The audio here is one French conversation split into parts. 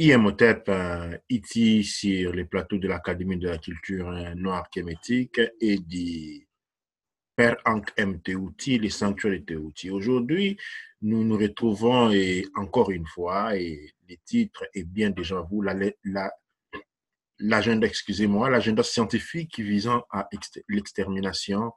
IMOTEP, ici sur les plateaux de l'Académie de la culture noire kémétique et du Père Ankh M. Teouti, les sanctuaires de Teouti. Aujourd'hui, nous nous retrouvons et encore une fois, et les titres est bien déjà vous, l'agenda, excusez-moi, l'agenda scientifique visant à l'extermination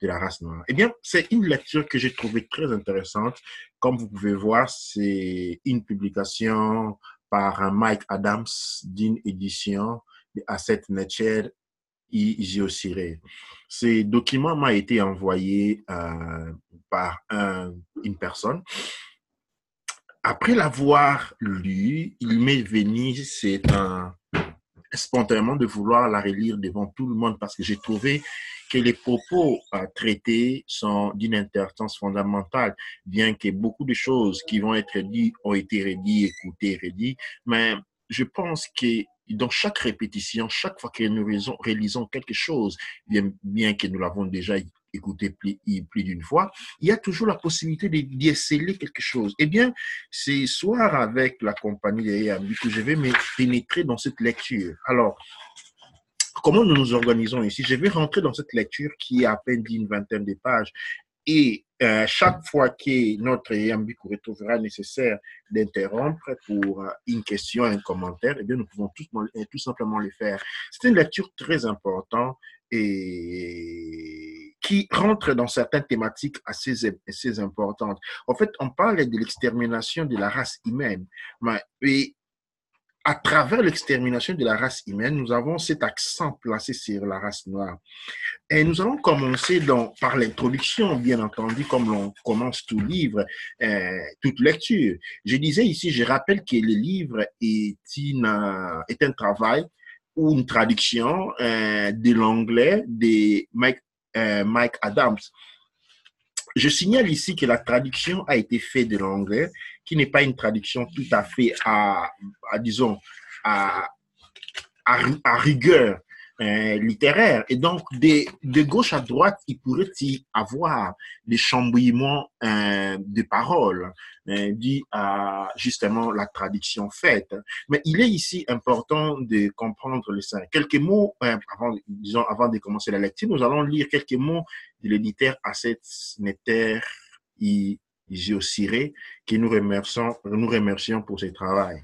de la race noire. Eh bien, c'est une lecture que j'ai trouvée très intéressante. Comme vous pouvez voir, c'est une publication par Mike Adams d'une édition de Asset Nature Isiosiré. Ce document m'a été envoyé par une personne. Après l'avoir lu, il m'est venu, spontanément de vouloir la relire devant tout le monde parce que j'ai trouvé que les propos traités sont d'une importance fondamentale, bien que beaucoup de choses qui vont être dites ont été redites, écoutées, redites, mais je pense que dans chaque répétition, chaque fois que nous réalisons quelque chose, bien que nous l'avons déjà écouté plus d'une fois, il y a toujours la possibilité d'y sceller quelque chose. Eh bien, ce soir, avec la compagnie des Yambi, que je vais me pénétrer dans cette lecture. Alors, comment nous nous organisons ici? Je vais rentrer dans cette lecture qui est à peine d'une vingtaine de pages. Et chaque fois que notre Yambi retrouvera nécessaire d'interrompre pour une question, un commentaire, eh bien, nous pouvons tout simplement le faire. C'est une lecture très importante et qui rentre dans certaines thématiques assez importantes. En fait, on parle de l'extermination de la race humaine. Et à travers l'extermination de la race humaine, nous avons cet accent placé sur la race noire. Et nous allons commencer par l'introduction, bien entendu, comme l'on commence tout livre, toute lecture. Je disais ici, je rappelle que le livre est un travail ou une traduction de l'anglais de Mike Adams. Je signale ici que la traduction a été faite de l'anglais, qui n'est pas une traduction tout à fait disons, à rigueur littéraire. Et donc, de gauche à droite, il pourrait y avoir des chambouillements de paroles dû à justement la traduction faite. Mais il est ici important de comprendre le sein. Quelques mots, avant de commencer la lecture, nous allons lire quelques mots de l'éditeur Asset Neter Isiosiré, que nous remercions pour ce travail.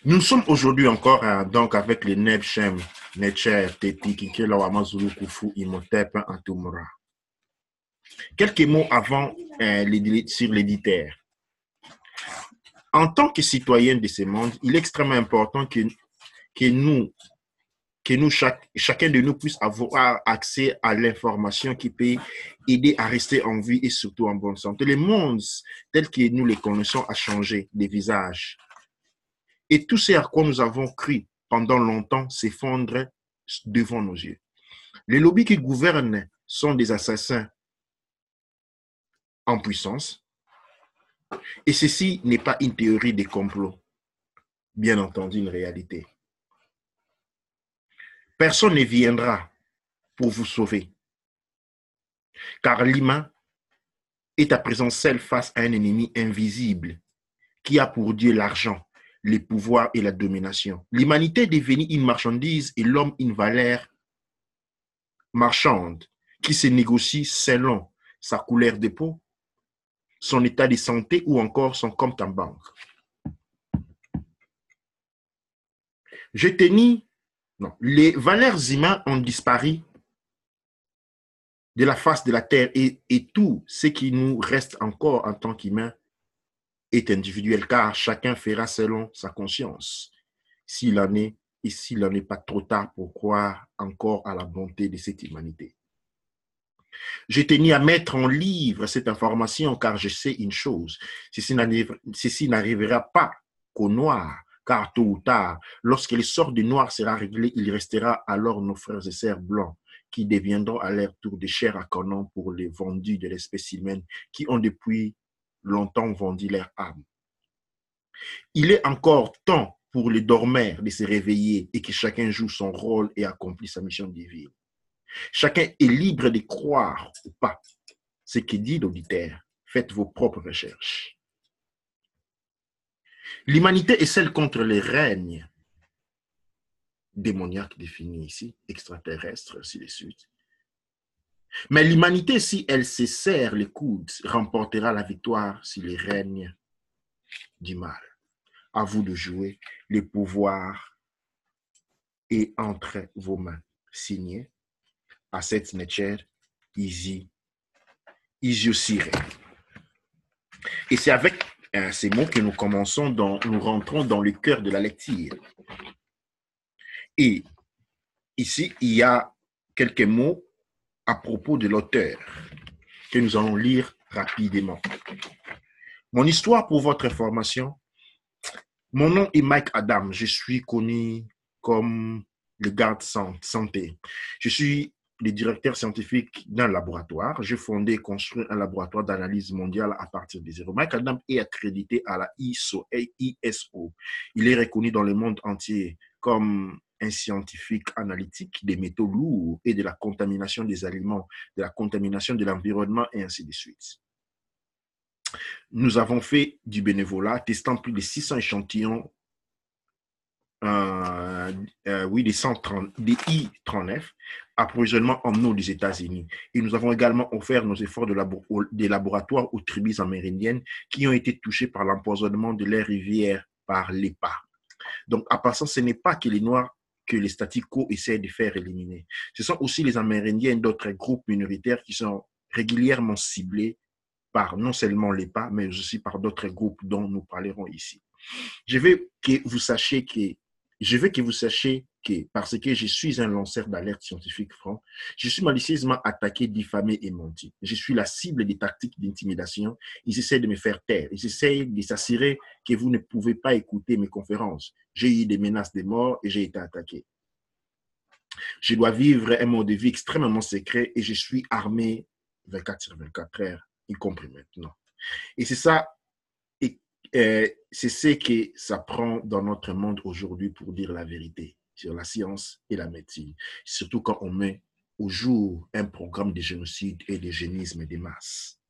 Nous sommes aujourd'hui encore donc avec les Nebshem, Necher, Teti, Kikela, Wamazulu, Kufu, Imhotep, Antumura. Quelques mots avant sur l'éditeur. En tant que citoyens de ce monde, il est extrêmement important que chacun de nous puisse avoir accès à l'information qui peut aider à rester en vie et surtout en bonne santé. Le monde tel que nous le connaissons a changé de visage. Et tout ce à quoi nous avons cru pendant longtemps s'effondre devant nos yeux. Les lobbies qui gouvernent sont des assassins en puissance. Et ceci n'est pas une théorie des complots, bien entendu une réalité. Personne ne viendra pour vous sauver, car l'humain est à présent seul face à un ennemi invisible qui a pour Dieu l'argent, le pouvoir et la domination. L'humanité est devenue une marchandise et l'homme une valeur marchande qui se négocie selon sa couleur de peau, son état de santé ou encore son compte en banque. Les valeurs humaines ont disparu de la face de la terre et tout ce qui nous reste encore en tant qu'humains est individuel, car chacun fera selon sa conscience, s'il en est et s'il n'en est pas trop tard pour croire encore à la bonté de cette humanité. Je tenais à mettre en livre cette information car je sais une chose, ceci n'arrivera pas qu'aux Noirs, car tôt ou tard, lorsque le sort des Noirs sera réglé, il restera alors nos frères et sœurs blancs qui deviendront à leur tour des chairs à canon pour les vendus de l'espèce humaine qui ont depuis longtemps vendu leur âme. Il est encore temps pour les dormeurs de se réveiller et que chacun joue son rôle et accomplit sa mission divine. Chacun est libre de croire ou pas ce que dit l'auditeur. Faites vos propres recherches. L'humanité est celle contre les règnes démoniaques définis ici, extraterrestres, ainsi de suite. Mais l'humanité, si elle se serre les coudes, remportera la victoire sur les règnes du mal. À vous de jouer, le pouvoir est entre vos mains. Signé Asset Nature, Easy Osiré. Et c'est avec ces mots que nous nous rentrons dans le cœur de la lecture. Et ici, il y a quelques mots à propos de l'auteur que nous allons lire rapidement. Mon histoire pour votre information. Mon nom est Mike Adam. Je suis connu comme le garde santé. Je suis le directeur scientifique d'un laboratoire. J'ai fondé et construit un laboratoire d'analyse mondiale à partir de zéro. Mike Adam est accrédité à la ISO. Il est reconnu dans le monde entier comme un scientifique analytique des métaux lourds et de la contamination des aliments, de la contamination de l'environnement et ainsi de suite. Nous avons fait du bénévolat, testant plus de 600 échantillons des I-39, approvisionnement en eau des États-Unis. Et nous avons également offert nos efforts des laboratoires aux tribus amérindiennes qui ont été touchées par l'empoisonnement de leurs rivières par l'EPA. Donc, à part ça, ce n'est pas que les Noirs que les statu quo essaient de faire éliminer. Ce sont aussi les Amérindiens et d'autres groupes minoritaires qui sont régulièrement ciblés par non seulement l'EPA, mais aussi par d'autres groupes dont nous parlerons ici. Je veux que vous sachiez que, parce que je suis un lanceur d'alerte scientifique franc, je suis malicieusement attaqué, diffamé et menti. Je suis la cible des tactiques d'intimidation. Ils essaient de me faire taire. Ils essaient de s'assurer que vous ne pouvez pas écouter mes conférences. J'ai eu des menaces de mort et j'ai été attaqué. Je dois vivre un mode de vie extrêmement secret et je suis armé 24 sur 24 heures, y compris maintenant. Et c'est ça, c'est ce que ça prend dans notre monde aujourd'hui pour dire la vérité sur la science et la médecine, surtout quand on met au jour un programme de génocide et d'eugénisme des masses.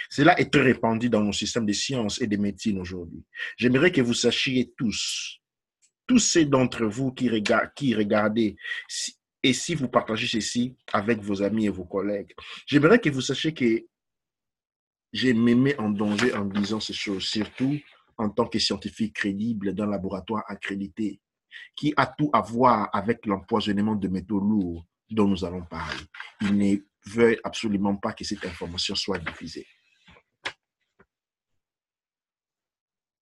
Cela est très répandu dans nos systèmes de sciences et de médecine aujourd'hui. J'aimerais que vous sachiez tous ceux d'entre vous qui regardez, et si vous partagez ceci avec vos amis et vos collègues, j'aimerais que vous sachiez que je me mets en danger en disant ces choses, surtout en tant que scientifique crédible d'un laboratoire accrédité qui a tout à voir avec l'empoisonnement de métaux lourds dont nous allons parler. Il ne veut absolument pas que cette information soit diffusée.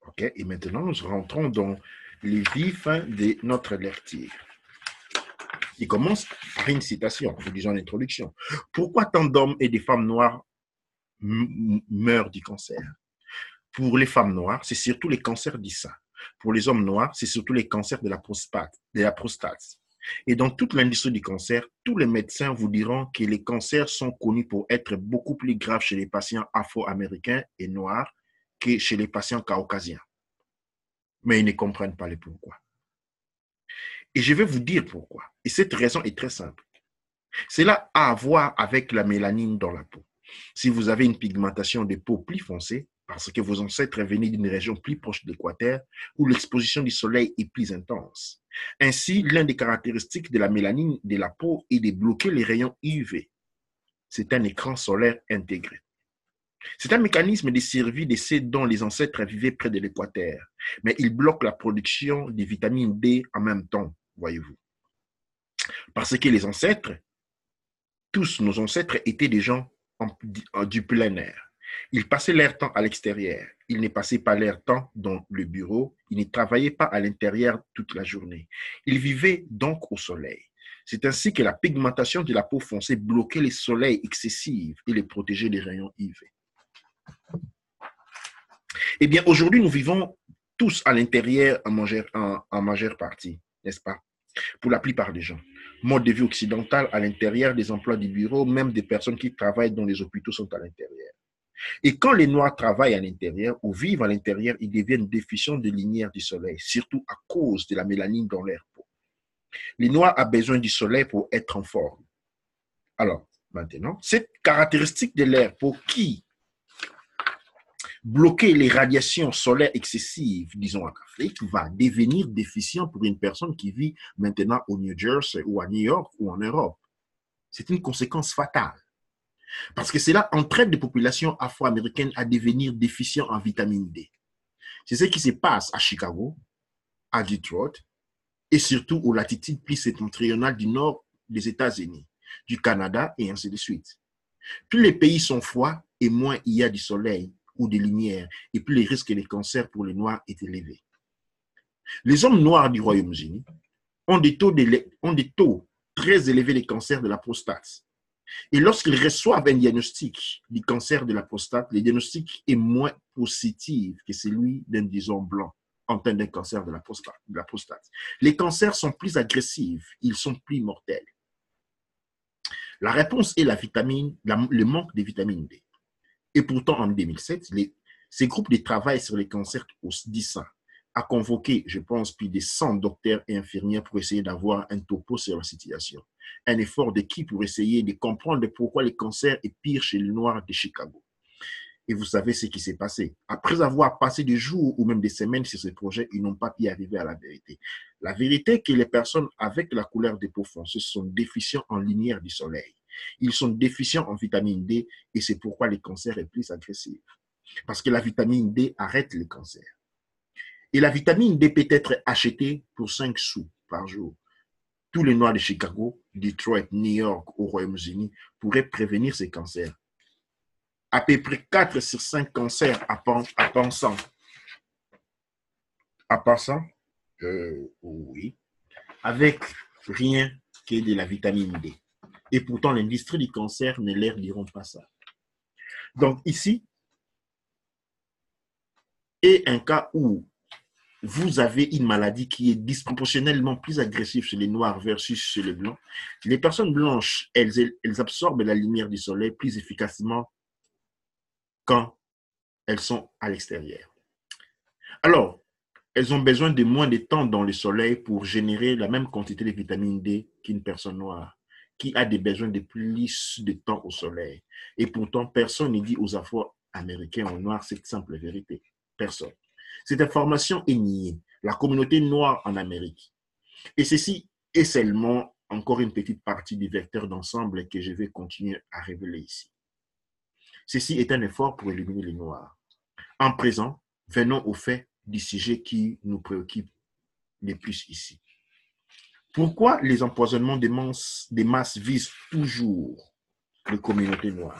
OK, et maintenant, nous rentrons dans le vif de notre lecture. Il commence par une citation, nous disons l'introduction. Pourquoi tant d'hommes et de femmes noires meurent du cancer? Pour les femmes noires, c'est surtout les cancers du sein. Pour les hommes noirs, c'est surtout les cancers de la prostate. Et dans toute l'industrie du cancer, tous les médecins vous diront que les cancers sont connus pour être beaucoup plus graves chez les patients afro-américains et noirs que chez les patients caucasiens. Mais ils ne comprennent pas le pourquoi. Et je vais vous dire pourquoi. Et cette raison est très simple. Cela a à voir avec la mélanine dans la peau. Si vous avez une pigmentation de peau plus foncée, parce que vos ancêtres venaient d'une région plus proche de l'équateur, où l'exposition du soleil est plus intense. Ainsi, l'une des caractéristiques de la mélanine de la peau est de bloquer les rayons UV. C'est un écran solaire intégré. C'est un mécanisme de survie de ceux dont les ancêtres vivaient près de l'équateur, mais il bloque la production de vitamine D en même temps, voyez-vous. Parce que les ancêtres, tous nos ancêtres étaient des gens du plein air. Ils passaient leur temps à l'extérieur. Ils ne passaient pas leur temps dans le bureau. Ils ne travaillaient pas à l'intérieur toute la journée. Ils vivaient donc au soleil. C'est ainsi que la pigmentation de la peau foncée bloquait les soleils excessifs et les protégeait des rayons UV. Eh bien, aujourd'hui, nous vivons tous à l'intérieur en majeure partie, n'est-ce pas? Pour la plupart des gens. Mode de vie occidental à l'intérieur des emplois du bureau, même des personnes qui travaillent dans les hôpitaux sont à l'intérieur. Et quand les Noirs travaillent à l'intérieur ou vivent à l'intérieur, ils deviennent déficients de lumière du soleil, surtout à cause de la mélanine dans leur peau. Les Noirs ont besoin du soleil pour être en forme. Alors, Maintenant, cette caractéristique de l'air pour qui bloquer les radiations solaires excessives, disons en Afrique, va devenir déficient pour une personne qui vit maintenant au New Jersey ou à New York ou en Europe. C'est une conséquence fatale. Parce que cela entraîne des populations afro-américaines à devenir déficientes en vitamine D. C'est ce qui se passe à Chicago, à Detroit et surtout aux latitudes plus septentrionales du nord des États-Unis, du Canada et ainsi de suite. Plus les pays sont froids et moins il y a du soleil ou de lumière et plus les risques de cancer pour les Noirs est élevé. Les hommes noirs du Royaume-Uni ont des taux très élevés de cancer de la prostate. Et lorsqu'ils reçoivent un diagnostic du cancer de la prostate, le diagnostic est moins positif que celui d'un disant blanc en termes d'un cancer de la prostate. Les cancers sont plus agressifs, ils sont plus mortels. La réponse est le manque de vitamine D. Et pourtant, en 2007, ces groupes de travail sur les cancers au sein a convoqué, je pense, plus de 100 docteurs et infirmières pour essayer d'avoir un topo sur la situation. Un effort d'équipe pour essayer de comprendre pourquoi le cancer est pire chez les Noirs de Chicago. Et vous savez ce qui s'est passé. Après avoir passé des jours ou même des semaines sur ce projet, ils n'ont pas pu arriver à la vérité. La vérité est que les personnes avec la couleur de peau foncée sont déficients en lumière du soleil. Ils sont déficients en vitamine D et c'est pourquoi le cancer est plus agressif. Parce que la vitamine D arrête le cancer. Et la vitamine D peut être achetée pour 5 sous par jour. Tous les Noirs de Chicago, Detroit, New York, au Royaume-Uni pourraient prévenir ces cancers. À peu près 4 sur 5 cancers à passant. Oui. Avec rien que de la vitamine D. Et pourtant, l'industrie du cancer ne leur diront pas ça. Donc ici, est un cas où vous avez une maladie qui est disproportionnellement plus agressive chez les Noirs versus chez les Blancs. Les personnes blanches, elles absorbent la lumière du soleil plus efficacement quand elles sont à l'extérieur. Alors, elles ont besoin de moins de temps dans le soleil pour générer la même quantité de vitamine D qu'une personne noire, qui a des besoins de plus de temps au soleil. Et pourtant, personne ne dit aux Afro-Américains ou Noirs cette simple vérité. Personne. Cette information est niée. La communauté noire en Amérique. Et ceci est seulement encore une petite partie du vecteur d'ensemble que je vais continuer à révéler ici. Ceci est un effort pour éliminer les Noirs. En présent, venons au fait du sujet qui nous préoccupe le plus ici. Pourquoi les empoisonnements des masses visent toujours les communautés noires?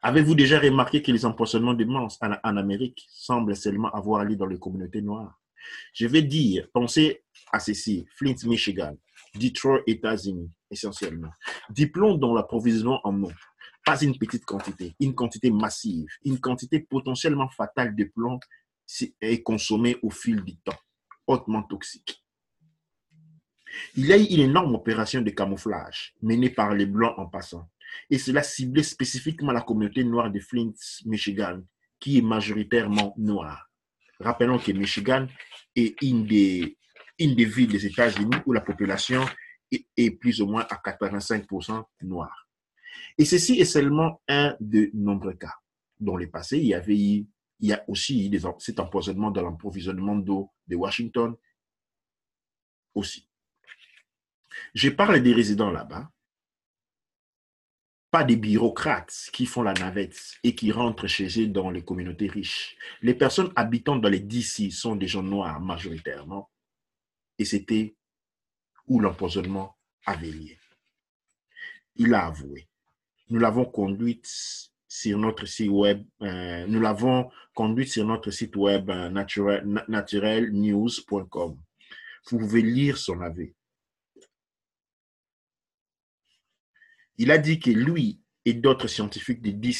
Avez-vous déjà remarqué que les empoisonnements des masses en Amérique semblent seulement avoir lieu dans les communautés noires? Je vais dire, pensez à ceci, Flint, Michigan, Detroit, États-Unis, essentiellement. Du plomb dont l'approvisionnement en eau, pas une petite quantité, une quantité massive, une quantité potentiellement fatale de plomb est consommée au fil du temps, hautement toxique. Il y a eu une énorme opération de camouflage menée par les Blancs en passant, et cela ciblait spécifiquement la communauté noire de Flint, Michigan, qui est majoritairement noire. Rappelons que Michigan est une des villes des États-Unis où la population est plus ou moins à 85% noire. Et ceci est seulement un de nombreux cas. Dans le passé, il y a aussi cet empoisonnement dans l'approvisionnement d'eau de Washington aussi. Je parle des résidents là-bas, pas des bureaucrates qui font la navette et qui rentrent chez eux dans les communautés riches. Les personnes habitant dans les DC sont des gens noirs majoritairement et c'était où l'empoisonnement avait lieu. Il a avoué. Nous l'avons conduite sur notre site web, naturelnews.com. Vous pouvez lire son avis. Il a dit que lui et d'autres scientifiques du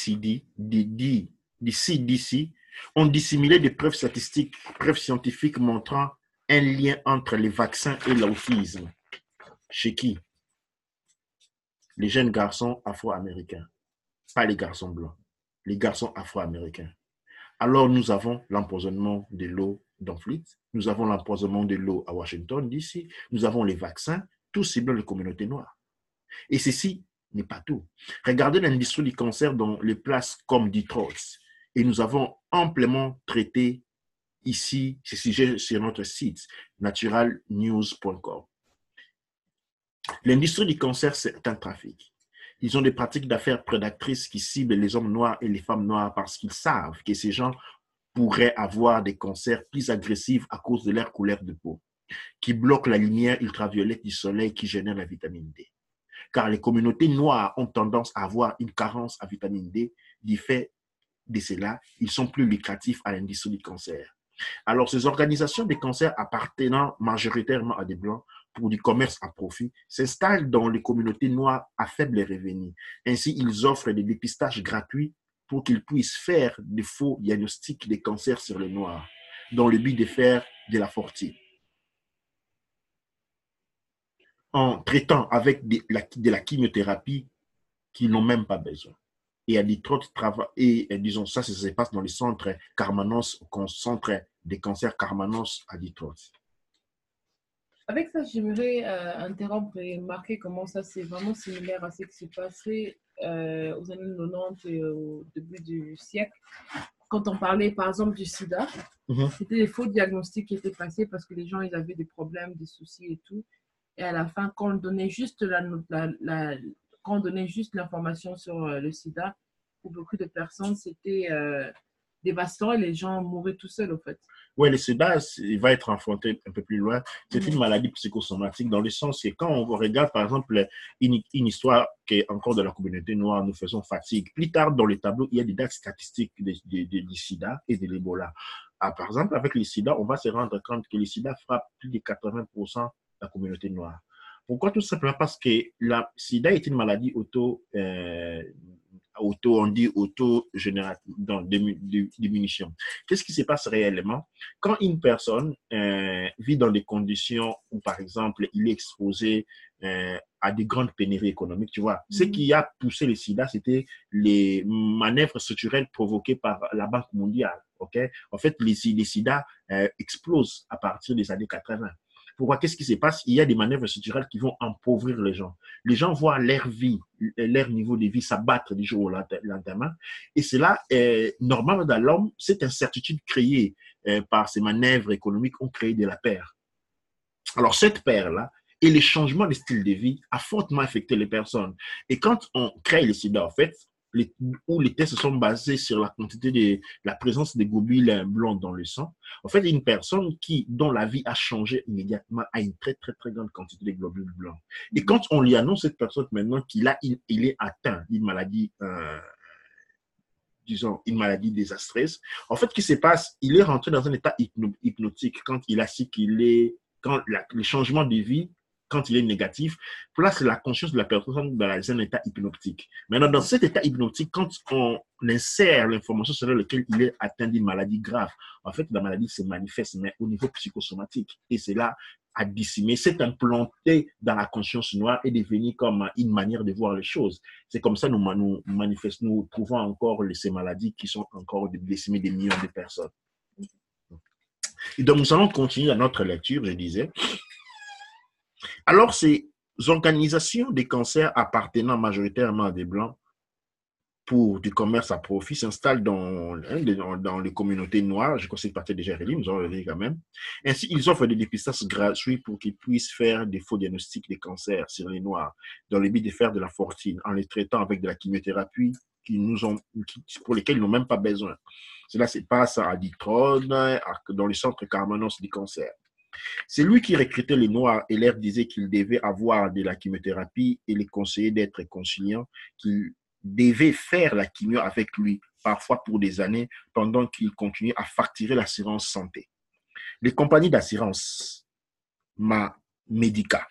CDC ont dissimulé des preuves scientifiques montrant un lien entre les vaccins et l'autisme. Chez qui? Les jeunes garçons afro-américains, pas les garçons blancs, les garçons afro-américains. Alors nous avons l'empoisonnement de l'eau dans Flint, nous avons l'empoisonnement de l'eau à Washington DC, nous avons les vaccins, tous ciblant les communautés noires. Et ceci n'est pas tout. Regardez l'industrie du cancer dans les places comme Detroit. Et nous avons amplement traité ici ce sujet sur notre site naturalnews.com. L'industrie du cancer, c'est un trafic. Ils ont des pratiques d'affaires prédatrices qui ciblent les hommes noirs et les femmes noires parce qu'ils savent que ces gens pourraient avoir des cancers plus agressifs à cause de leur couleur de peau, qui bloquent la lumière ultraviolette du soleil qui génère la vitamine D. Car les communautés noires ont tendance à avoir une carence à vitamine D. Du fait de cela, ils sont plus lucratifs à l'industrie du cancer. Alors, ces organisations de cancer appartenant majoritairement à des Blancs pour du commerce à profit s'installent dans les communautés noires à faible revenu. Ainsi, ils offrent des dépistages gratuits pour qu'ils puissent faire des faux diagnostics des cancers sur les Noirs, dans le but de faire de la fortune. En traitant avec de la chimiothérapie qu'ils n'ont même pas besoin. Et à Detroit, disons, ça se passe dans le centre Karmanos, centre des cancers Karmanos à Detroit. Avec ça, j'aimerais interrompre et marquer comment ça, c'est vraiment similaire à ce qui s'est passé aux années 90 et au début du siècle. Quand on parlait, par exemple, du sida, c'était des faux diagnostics qui étaient passés parce que les gens, ils avaient des problèmes, des soucis et tout. Et à la fin, quand on donnait juste quand on donnait juste l'information sur le sida, pour beaucoup de personnes, c'était dévastant et les gens mouraient tout seuls, au fait. Oui, le sida, il va être enfanté un peu plus loin. C'est une maladie psychosomatique dans le sens que quand on regarde, par exemple, une histoire qui est encore de la communauté noire, nous faisons fatigue. Plus tard, dans le tableau, il y a des dates statistiques du sida et de l'Ebola. Ah, par exemple, avec le sida, on va se rendre compte que le sida frappe plus de 80% de la communauté noire. Pourquoi? Tout simplement parce que la sida est une maladie auto-diminution. Qu'est-ce qui se passe réellement? Quand une personne vit dans des conditions où, par exemple, il est exposé à des grandes pénuries économiques, tu vois, ce qui a poussé le sida, c'était les manœuvres structurelles provoquées par la Banque mondiale. Okay? En fait, les sida explosent à partir des années 80. Pourquoi? Qu'est-ce qui se passe? Il y a des manœuvres structurelles qui vont appauvrir les gens. Les gens voient leur vie, leur niveau de vie s'abattre du jour au lendemain. Et cela, normalement dans l'homme, cette incertitude créée par ces manœuvres économiques ont créé de la peur. Alors cette peur-là et les changements de style de vie a fortement affecté les personnes. Et quand on crée le sida, en fait, où les tests sont basés sur la quantité de la présence des globules blancs dans le sang. En fait, une personne dont la vie a changé immédiatement a une très, très, très grande quantité de globules blancs. Et quand on lui annonce cette personne maintenant qu'il est atteint d'une maladie, disons, une maladie désastreuse, en fait, ce qui se passe, il est rentré dans un état hypnotique quand il a su quand le changement de vie, quand il est négatif, place la conscience de la personne dans un état hypnotique. Maintenant, dans cet état hypnotique, quand on insère l'information sur laquelle il est atteint d'une maladie grave, en fait, la maladie se manifeste, mais au niveau psychosomatique. Et c'est là à décimer, s'est implanté dans la conscience noire et devenu comme une manière de voir les choses. C'est comme ça que nous trouvons encore ces maladies qui sont encore décimées des millions de personnes. Et donc, nous allons continuer à notre lecture, je disais. Alors, ces organisations de cancers appartenant majoritairement à des Blancs pour du commerce à profit s'installent dans les communautés noires. Je crois que c'est partie déjà réglée, nous allons le dire quand même. Ainsi, ils offrent des dépistages gratuits pour qu'ils puissent faire des faux diagnostics de cancer sur les Noirs, dans le but de faire de la fortune, en les traitant avec de la chimiothérapie pour lesquels ils n'ont même pas besoin. Cela se passe à Detroit, dans le centre Karmanos du cancer. C'est lui qui recrutait les Noirs et leur disait qu'ils devaient avoir de la chimiothérapie et les conseillait d'être conciliants, qu'ils devaient faire la chimio avec lui, parfois pour des années, pendant qu'il continuait à facturer l'assurance santé. Les compagnies d'assurance, Medica,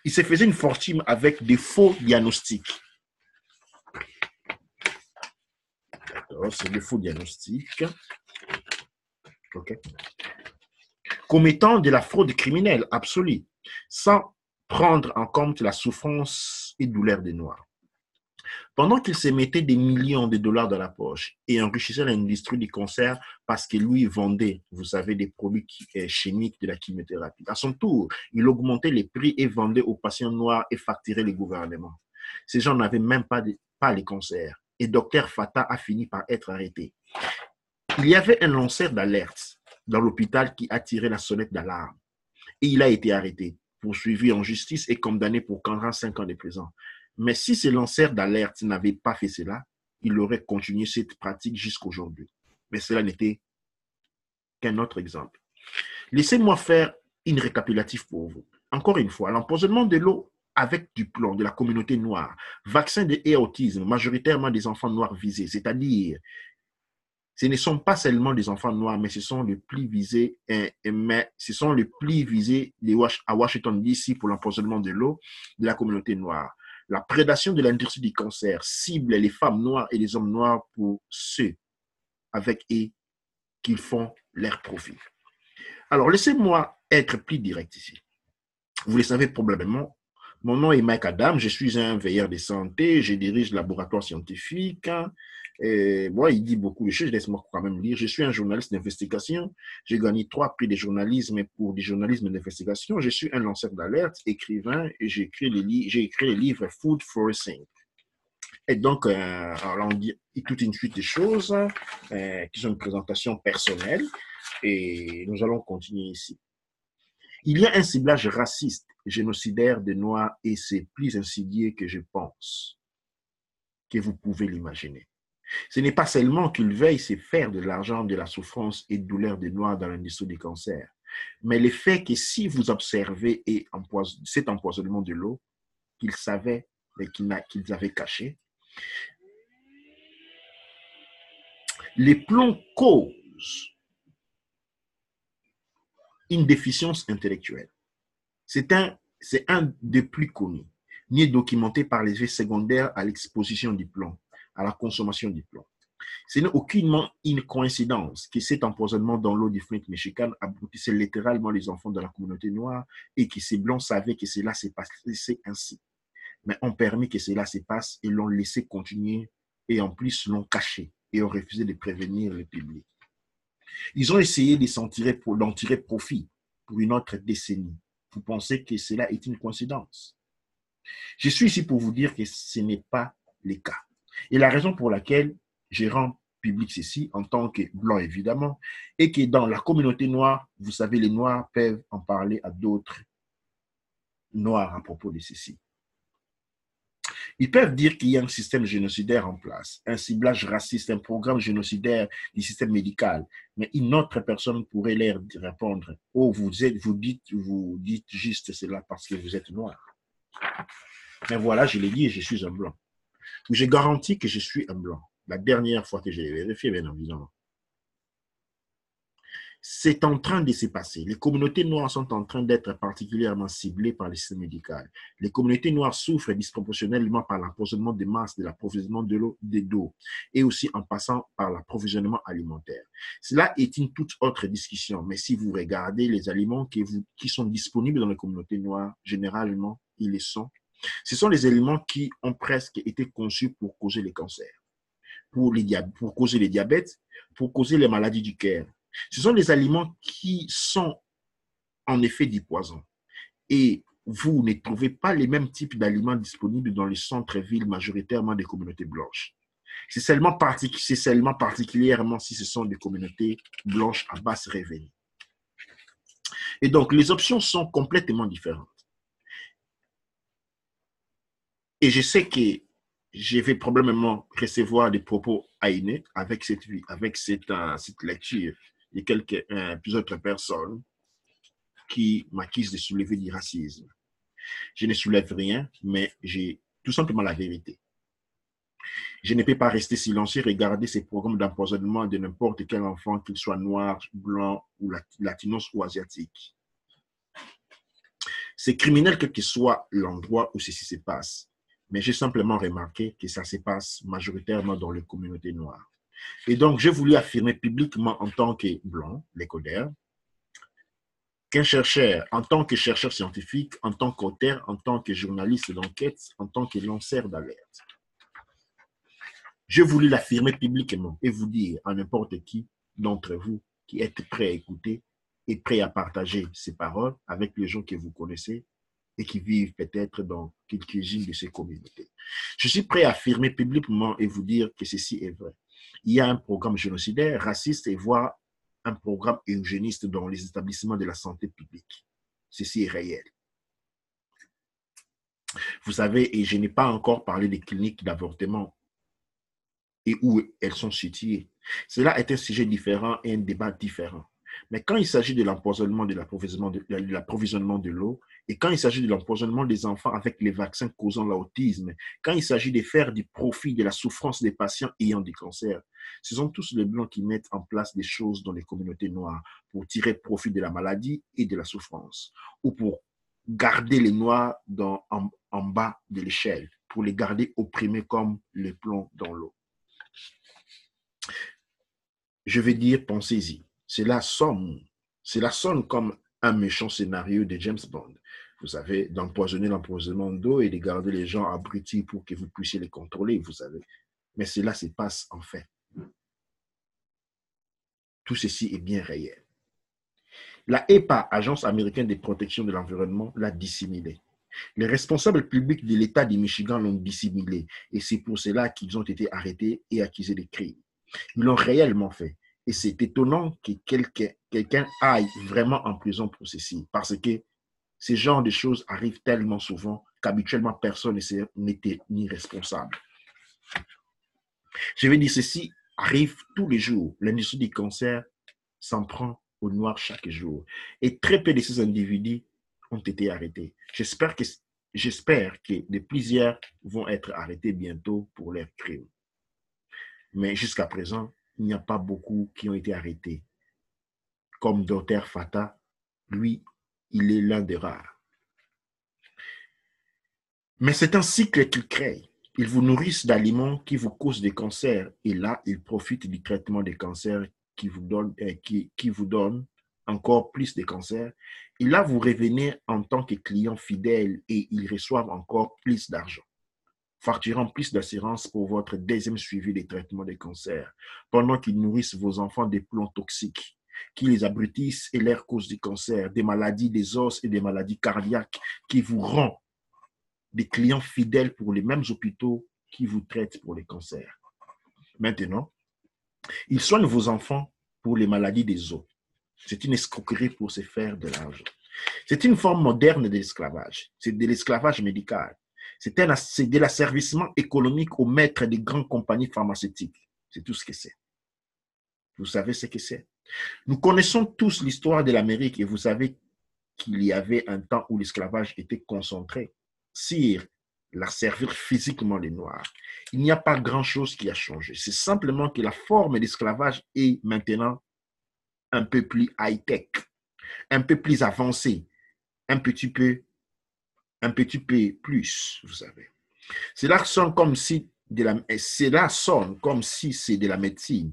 ils se faisaient une fortune avec des faux diagnostics. C'est des faux diagnostics. OK. Commettant de la fraude criminelle absolue, sans prendre en compte la souffrance et douleur des Noirs. Pendant qu'il se mettait des millions de dollars dans la poche et enrichissait l'industrie du cancer parce que lui vendait, vous savez, des produits chimiques de la chimiothérapie. À son tour, il augmentait les prix et vendait aux patients noirs et facturait les gouvernements. Ces gens n'avaient même pas les cancers. Et Dr Fata a fini par être arrêté. Il y avait un lanceur d'alerte dans l'hôpital qui a tiré la sonnette d'alarme. Et il a été arrêté, poursuivi en justice et condamné pour 45 ans de prison. Mais si ce lanceur d'alerte n'avait pas fait cela, il aurait continué cette pratique jusqu'aujourd'hui. Mais cela n'était qu'un autre exemple. Laissez-moi faire une récapitulative pour vous. Encore une fois, l'empoisonnement de l'eau avec du plomb de la communauté noire, vaccin et autisme, majoritairement des enfants noirs visés, c'est-à-dire ce ne sont pas seulement des enfants noirs, mais ce sont les plus visés, à Washington DC pour l'empoisonnement de l'eau de la communauté noire. La prédation de l'industrie du cancer cible les femmes noires et les hommes noirs pour ceux avec eux qu'ils font leur profit. Alors, laissez-moi être plus direct ici. Vous le savez probablement, mon nom est Mike Adam, je suis un veilleur de santé, je dirige le laboratoire scientifique. Il dit beaucoup de choses, laisse-moi quand même lire. Je suis un journaliste d'investigation, j'ai gagné 3 prix de journalisme pour du journalisme d'investigation. Je suis un lanceur d'alerte, écrivain, et j'ai écrit le livre Food Forcing. Et donc, alors on dit toute une suite de choses qui sont une présentation personnelle, et nous allons continuer ici. Il y a un ciblage raciste, génocidaire des Noirs et c'est plus insidieux que je pense, que vous pouvez l'imaginer. Ce n'est pas seulement qu'ils veuillent se faire de l'argent de la souffrance et de douleur des Noirs dans l'industrie du cancer, mais le fait que si vous observez cet empoisonnement de l'eau qu'ils savaient et qu'ils avaient caché, les plombs causent une déficience intellectuelle. C'est un des plus connus, ni documenté par les effets secondaires à l'exposition du plomb, à la consommation du plomb. Ce n'est aucunement une coïncidence que cet empoisonnement dans l'eau du Flint, Michigan abrutissait littéralement les enfants de la communauté noire et que ces blancs savaient que cela s'est passé ainsi. Mais ont permis que cela se passe et l'ont laissé continuer et en plus l'ont caché et ont refusé de prévenir le public. Ils ont essayé d'en tirer profit pour une autre décennie. Vous pensez que cela est une coïncidence? Je suis ici pour vous dire que ce n'est pas le cas. Et la raison pour laquelle je rends public ceci, en tant que blanc évidemment, est que dans la communauté noire, vous savez, les noirs peuvent en parler à d'autres noirs à propos de ceci. Ils peuvent dire qu'il y a un système génocidaire en place, un ciblage raciste, un programme génocidaire du système médical. Mais une autre personne pourrait leur répondre, « Oh, vous dites juste cela parce que vous êtes noir. » Mais voilà, je l'ai dit, je suis un blanc. Je garantis que je suis un blanc. La dernière fois que je l'ai vérifié, bien évidemment. C'est en train de se passer. Les communautés noires sont en train d'être particulièrement ciblées par le système médical. Les communautés noires souffrent disproportionnellement par l'empoisonnement de masse de l'approvisionnement de l'eau et aussi en passant par l'approvisionnement alimentaire. Cela est une toute autre discussion, mais si vous regardez les aliments qui sont disponibles dans les communautés noires, généralement, ils les sont. Ce sont les aliments qui ont presque été conçus pour causer les cancers, pour causer les diabètes, pour causer les maladies du cœur. Ce sont des aliments qui sont en effet du poison. Et vous ne trouvez pas les mêmes types d'aliments disponibles dans les centres-villes majoritairement des communautés blanches. C'est seulement particulièrement si ce sont des communautés blanches à basse revenu. Et donc, les options sont complètement différentes. Et je sais que je vais probablement recevoir des propos haineux avec cette lecture de plusieurs autres personnes qui m'accusent de soulever du racisme. Je ne soulève rien, mais j'ai tout simplement la vérité. Je ne peux pas rester silencieux et regarder ces programmes d'empoisonnement de n'importe quel enfant, qu'il soit noir, blanc, ou latinos ou asiatique. C'est criminel quel que soit l'endroit où ceci se passe, mais j'ai simplement remarqué que ça se passe majoritairement dans les communautés noires. Et donc, j'ai voulu affirmer publiquement en tant que blanc, les codeurs, qu'un chercheur, en tant que chercheur scientifique, en tant qu'auteur, en tant que journaliste d'enquête, en tant que lanceur d'alerte. J'ai voulu l'affirmer publiquement et vous dire à n'importe qui d'entre vous qui êtes prêt à écouter et prêt à partager ces paroles avec les gens que vous connaissez et qui vivent peut-être dans quelques-unes de ces communautés. Je suis prêt à affirmer publiquement et vous dire que ceci est vrai. Il y a un programme génocidaire, raciste et voire un programme eugéniste dans les établissements de la santé publique. Ceci est réel. Vous savez, et je n'ai pas encore parlé des cliniques d'avortement et où elles sont situées. Cela est un sujet différent et un débat différent. Mais quand il s'agit de l'empoisonnement de l'approvisionnement de l'eau, et quand il s'agit de l'empoisonnement des enfants avec les vaccins causant l'autisme, quand il s'agit de faire du profit de la souffrance des patients ayant des cancers, ce sont tous les Blancs qui mettent en place des choses dans les communautés noires pour tirer profit de la maladie et de la souffrance, ou pour garder les Noirs en bas de l'échelle, pour les garder opprimés comme le plomb dans l'eau. Je vais dire, pensez-y. Cela sonne comme un méchant scénario de James Bond. Vous savez, d'empoisonner l'empoisonnement d'eau et de garder les gens abrutis pour que vous puissiez les contrôler, vous savez. Mais cela se passe en fait. Tout ceci est bien réel. La EPA, Agence américaine de protection de l'environnement, l'a dissimulé. Les responsables publics de l'État du Michigan l'ont dissimulé et c'est pour cela qu'ils ont été arrêtés et accusés de crimes. Ils l'ont réellement fait. Et c'est étonnant que quelqu'un aille vraiment en prison pour ceci, parce que ce genre de choses arrivent tellement souvent qu'habituellement personne n'était ni responsable. Je vais dire, ceci arrive tous les jours. L'industrie du cancer s'en prend au noir chaque jour. Et très peu de ces individus ont été arrêtés. J'espère que plusieurs vont être arrêtés bientôt pour leurs crimes. Mais jusqu'à présent, il n'y a pas beaucoup qui ont été arrêtés. Comme Dr Fata, lui, il est l'un des rares. Mais c'est un cycle qu'il crée. Ils vous nourrissent d'aliments qui vous causent des cancers. Et là, ils profitent du traitement des cancers qui vous donne encore plus de cancers. Et là, vous revenez en tant que client fidèle et ils reçoivent encore plus d'argent, facturant plus d'assurance pour votre deuxième suivi des traitements des cancers, pendant qu'ils nourrissent vos enfants des plombs toxiques, qui les abrutissent et leur causent du cancer, des maladies des os et des maladies cardiaques, qui vous rend des clients fidèles pour les mêmes hôpitaux qui vous traitent pour les cancers. Maintenant, ils soignent vos enfants pour les maladies des os. C'est une escroquerie pour se faire de l'argent. C'est une forme moderne de l'esclavage. C'est de l'esclavage médical. C'est de l'asservissement économique aux maîtres des grandes compagnies pharmaceutiques. C'est tout ce que c'est. Vous savez ce que c'est. Nous connaissons tous l'histoire de l'Amérique et vous savez qu'il y avait un temps où l'esclavage était concentré sur la servir physiquement les Noirs. Il n'y a pas grand-chose qui a changé. C'est simplement que la forme d'esclavage est maintenant un peu plus high-tech, un peu plus avancée, un petit peu plus, vous savez. Cela sonne comme si c'est de la médecine.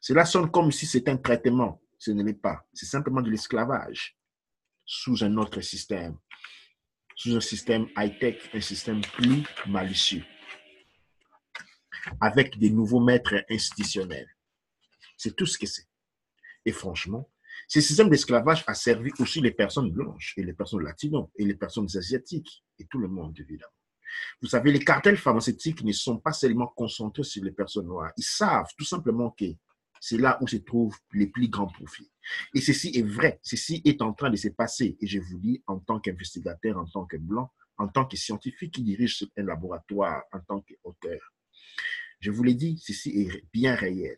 Cela sonne comme si c'est un traitement. Ce ne l'est pas. C'est simplement de l'esclavage sous un autre système. Sous un système high-tech, un système plus malicieux, avec des nouveaux maîtres institutionnels. C'est tout ce que c'est. Et franchement, ce système d'esclavage a servi aussi les personnes blanches et les personnes latino et les personnes asiatiques et tout le monde, évidemment. Vous savez, les cartels pharmaceutiques ne sont pas seulement concentrés sur les personnes noires. Ils savent tout simplement que c'est là où se trouvent les plus grands profits. Et ceci est vrai. Ceci est en train de se passer. Et je vous dis, en tant qu'investigateur, en tant que blanc, en tant que scientifique qui dirige un laboratoire, en tant qu'auteur, je vous l'ai dit, ceci est bien réel.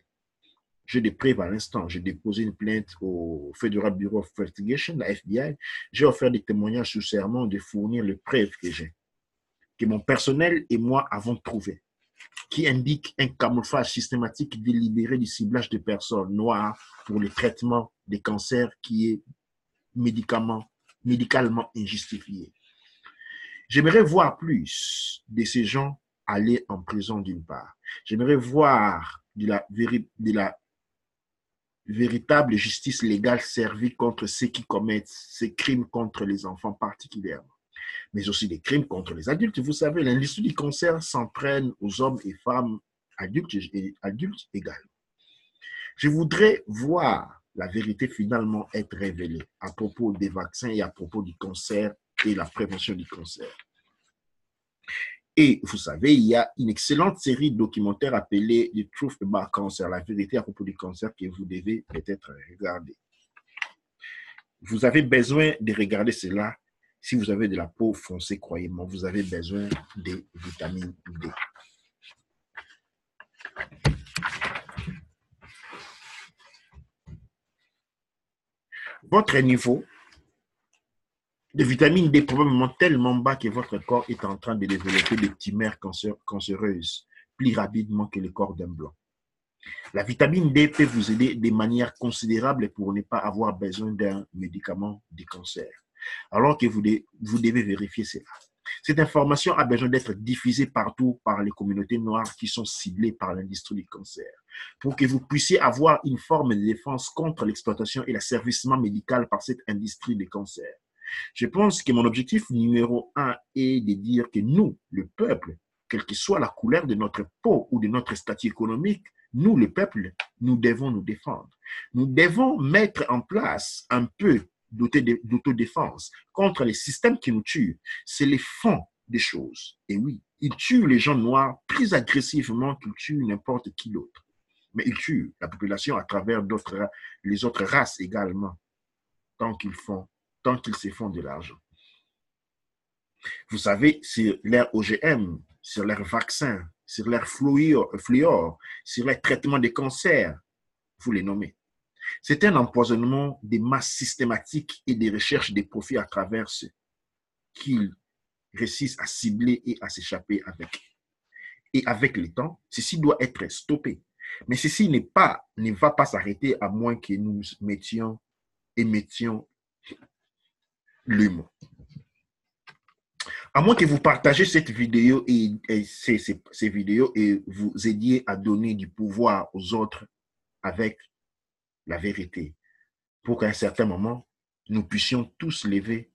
J'ai des preuves à l'instant. J'ai déposé une plainte au Federal Bureau of Investigation, la FBI. J'ai offert des témoignages sous serment de fournir les preuves que j'ai, que mon personnel et moi avons trouvées, qui indiquent un camouflage systématique délibéré du ciblage de personnes noires pour le traitement des cancers qui est médicalement injustifié. J'aimerais voir plus de ces gens aller en prison d'une part. J'aimerais voir de la véritable justice légale servie contre ceux qui commettent ces crimes contre les enfants particulièrement, mais aussi des crimes contre les adultes. Vous savez, l'industrie du cancer s'entraîne aux hommes et femmes adultes également. Je voudrais voir la vérité finalement être révélée à propos des vaccins et à propos du cancer et la prévention du cancer. Et vous savez, il y a une excellente série de documentaires appelée The Truth About Cancer, la vérité à propos du cancer, que vous devez peut-être regarder. Vous avez besoin de regarder cela. Si vous avez de la peau foncée, croyez-moi, vous avez besoin de vitamine D. Votre niveau de vitamine D est probablement tellement bas que votre corps est en train de développer des tumeurs cancéreuses plus rapidement que le corps d'un blanc. La vitamine D peut vous aider de manière considérable pour ne pas avoir besoin d'un médicament du cancer, alors que vous devez vérifier cela. Cette information a besoin d'être diffusée partout par les communautés noires qui sont ciblées par l'industrie du cancer, pour que vous puissiez avoir une forme de défense contre l'exploitation et l'asservissement médical par cette industrie du cancer. Je pense que mon objectif numéro 1 est de dire que nous, le peuple, quelle que soit la couleur de notre peau ou de notre statut économique, nous, le peuple, nous devons nous défendre. Nous devons mettre en place un peu d'autodéfense contre les systèmes qui nous tuent. C'est le fond des choses. Et oui, ils tuent les gens noirs plus agressivement qu'ils tuent n'importe qui d'autre. Mais ils tuent la population à travers les autres races également, tant qu'ils se font de l'argent. Vous savez, sur leur OGM, sur leurs vaccins, sur leurs fluor, sur les traitements des cancers, vous les nommez. C'est un empoisonnement des masses systématiques et des recherches des profits à travers ce qu'ils réussissent à cibler et à s'échapper avec. Et avec le temps, ceci doit être stoppé. Mais ceci ne va pas s'arrêter à moins que nous émettions l'humour. À moins que vous partagez cette vidéo et ces vidéos et vous aidiez à donner du pouvoir aux autres avec la vérité, pour qu'à un certain moment, nous puissions tous lever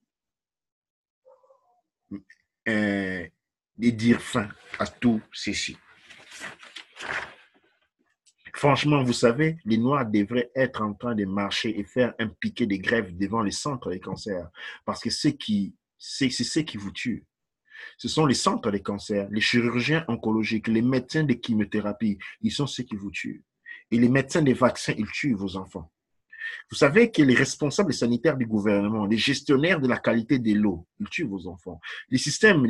et dire fin à tout ceci. Franchement, vous savez, les Noirs devraient être en train de marcher et faire un piquet de grève devant les centres de cancer, parce que c'est ce qui vous tue. Ce sont les centres de cancer, les chirurgiens oncologiques, les médecins de chimiothérapie, ils sont ceux qui vous tuent. Et les médecins des vaccins, ils tuent vos enfants. Vous savez que les responsables sanitaires du gouvernement, les gestionnaires de la qualité de l'eau, ils tuent vos enfants. Les systèmes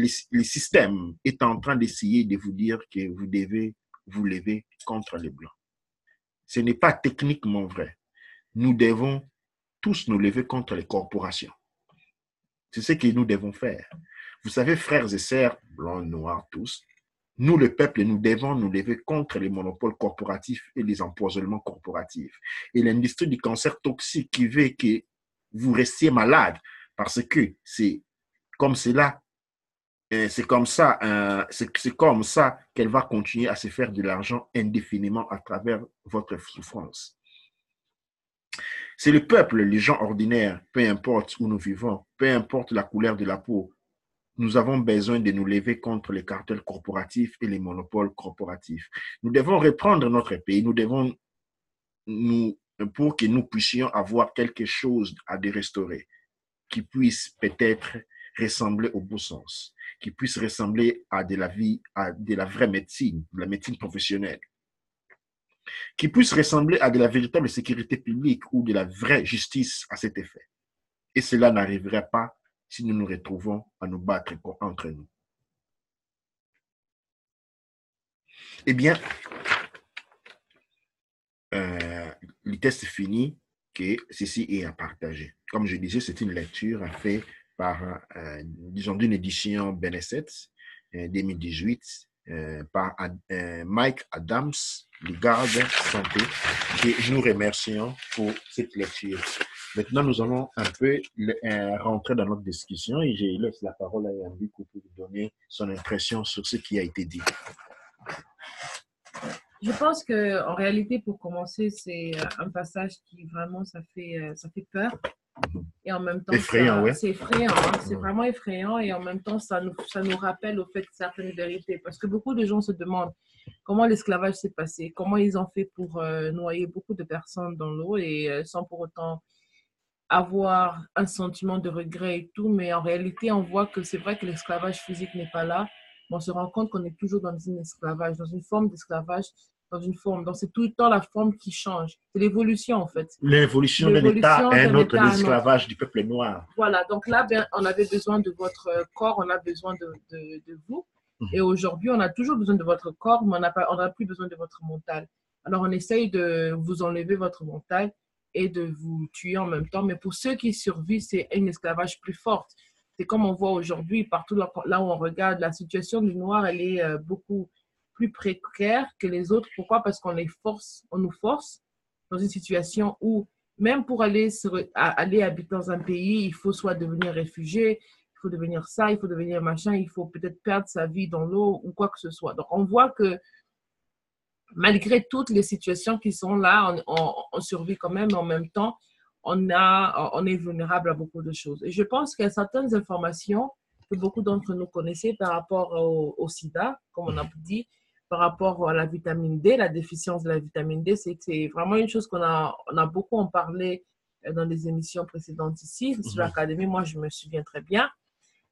est en train d'essayer de vous dire que vous devez vous lever contre les Blancs. Ce n'est pas techniquement vrai. Nous devons tous nous lever contre les corporations. C'est ce que nous devons faire. Vous savez, frères et sœurs, blancs, noirs, tous, nous, le peuple, nous devons nous lever contre les monopoles corporatifs et les empoisonnements corporatifs. Et l'industrie du cancer toxique qui veut que vous restiez malade parce que c'est comme cela, c'est comme ça qu'elle va continuer à se faire de l'argent indéfiniment à travers votre souffrance. C'est le peuple, les gens ordinaires, peu importe où nous vivons, peu importe la couleur de la peau, nous avons besoin de nous lever contre les cartels corporatifs et les monopoles corporatifs. Nous devons reprendre notre pays, pour que nous puissions avoir quelque chose à restaurer, qui puisse peut-être ressembler au bon sens, qui puisse ressembler à de la vraie médecine, de la médecine professionnelle, qui puisse ressembler à de la véritable sécurité publique ou de la vraie justice à cet effet. Et cela n'arriverait pas si nous nous retrouvons à nous battre entre nous. Eh bien, le test fini, que ceci est à partager. Comme je disais, c'est une lecture faite par, disons, d'une édition Benesset 2018 par Mike Adams, le garde santé, que nous remercions pour cette lecture. Maintenant, nous allons un peu rentrer dans notre discussion et je laisse la parole à Yambi pour vous donner son impression sur ce qui a été dit. Je pense qu'en réalité, pour commencer, c'est un passage qui vraiment, ça fait peur. Et en même temps, effrayant, ouais. C'est effrayant. Hein? C'est vraiment effrayant. Et en même temps, ça nous rappelle au fait certaines vérités. Parce que beaucoup de gens se demandent comment l'esclavage s'est passé, comment ils ont fait pour noyer beaucoup de personnes dans l'eau et sans pour autant avoir un sentiment de regret et tout, mais en réalité, on voit que c'est vrai que l'esclavage physique n'est pas là, mais on se rend compte qu'on est toujours dans un esclavage, dans une forme d'esclavage, dans une forme, donc c'est tout le temps la forme qui change. C'est l'évolution, en fait. L'évolution d'un État L'évolution à un d'un autre, État à un autre. l'esclavage du peuple noir. Voilà, donc là, ben, on avait besoin de votre corps, on a besoin de vous. Et aujourd'hui, on a toujours besoin de votre corps, mais on n'a plus besoin de votre mental. Alors, on essaye de vous enlever votre mental et de vous tuer en même temps. Mais pour ceux qui survivent, c'est un esclavage plus fort. C'est comme on voit aujourd'hui, partout là où on regarde, la situation du noir, elle est beaucoup plus précaire que les autres. Pourquoi? Parce qu'on les force, on nous force dans une situation où même pour aller habiter dans un pays, il faut soit devenir réfugié, il faut devenir ça, il faut devenir machin, il faut peut-être perdre sa vie dans l'eau ou quoi que ce soit. Donc, on voit que malgré toutes les situations qui sont là, on survit quand même, mais en même temps, on est vulnérable à beaucoup de choses. Et je pense qu'il y a certaines informations que beaucoup d'entre nous connaissaient par rapport au sida, comme on a dit, par rapport à la vitamine D, la déficience de la vitamine D, c'est vraiment une chose on a beaucoup en parlé dans les émissions précédentes ici, sur l'académie, moi je me souviens très bien.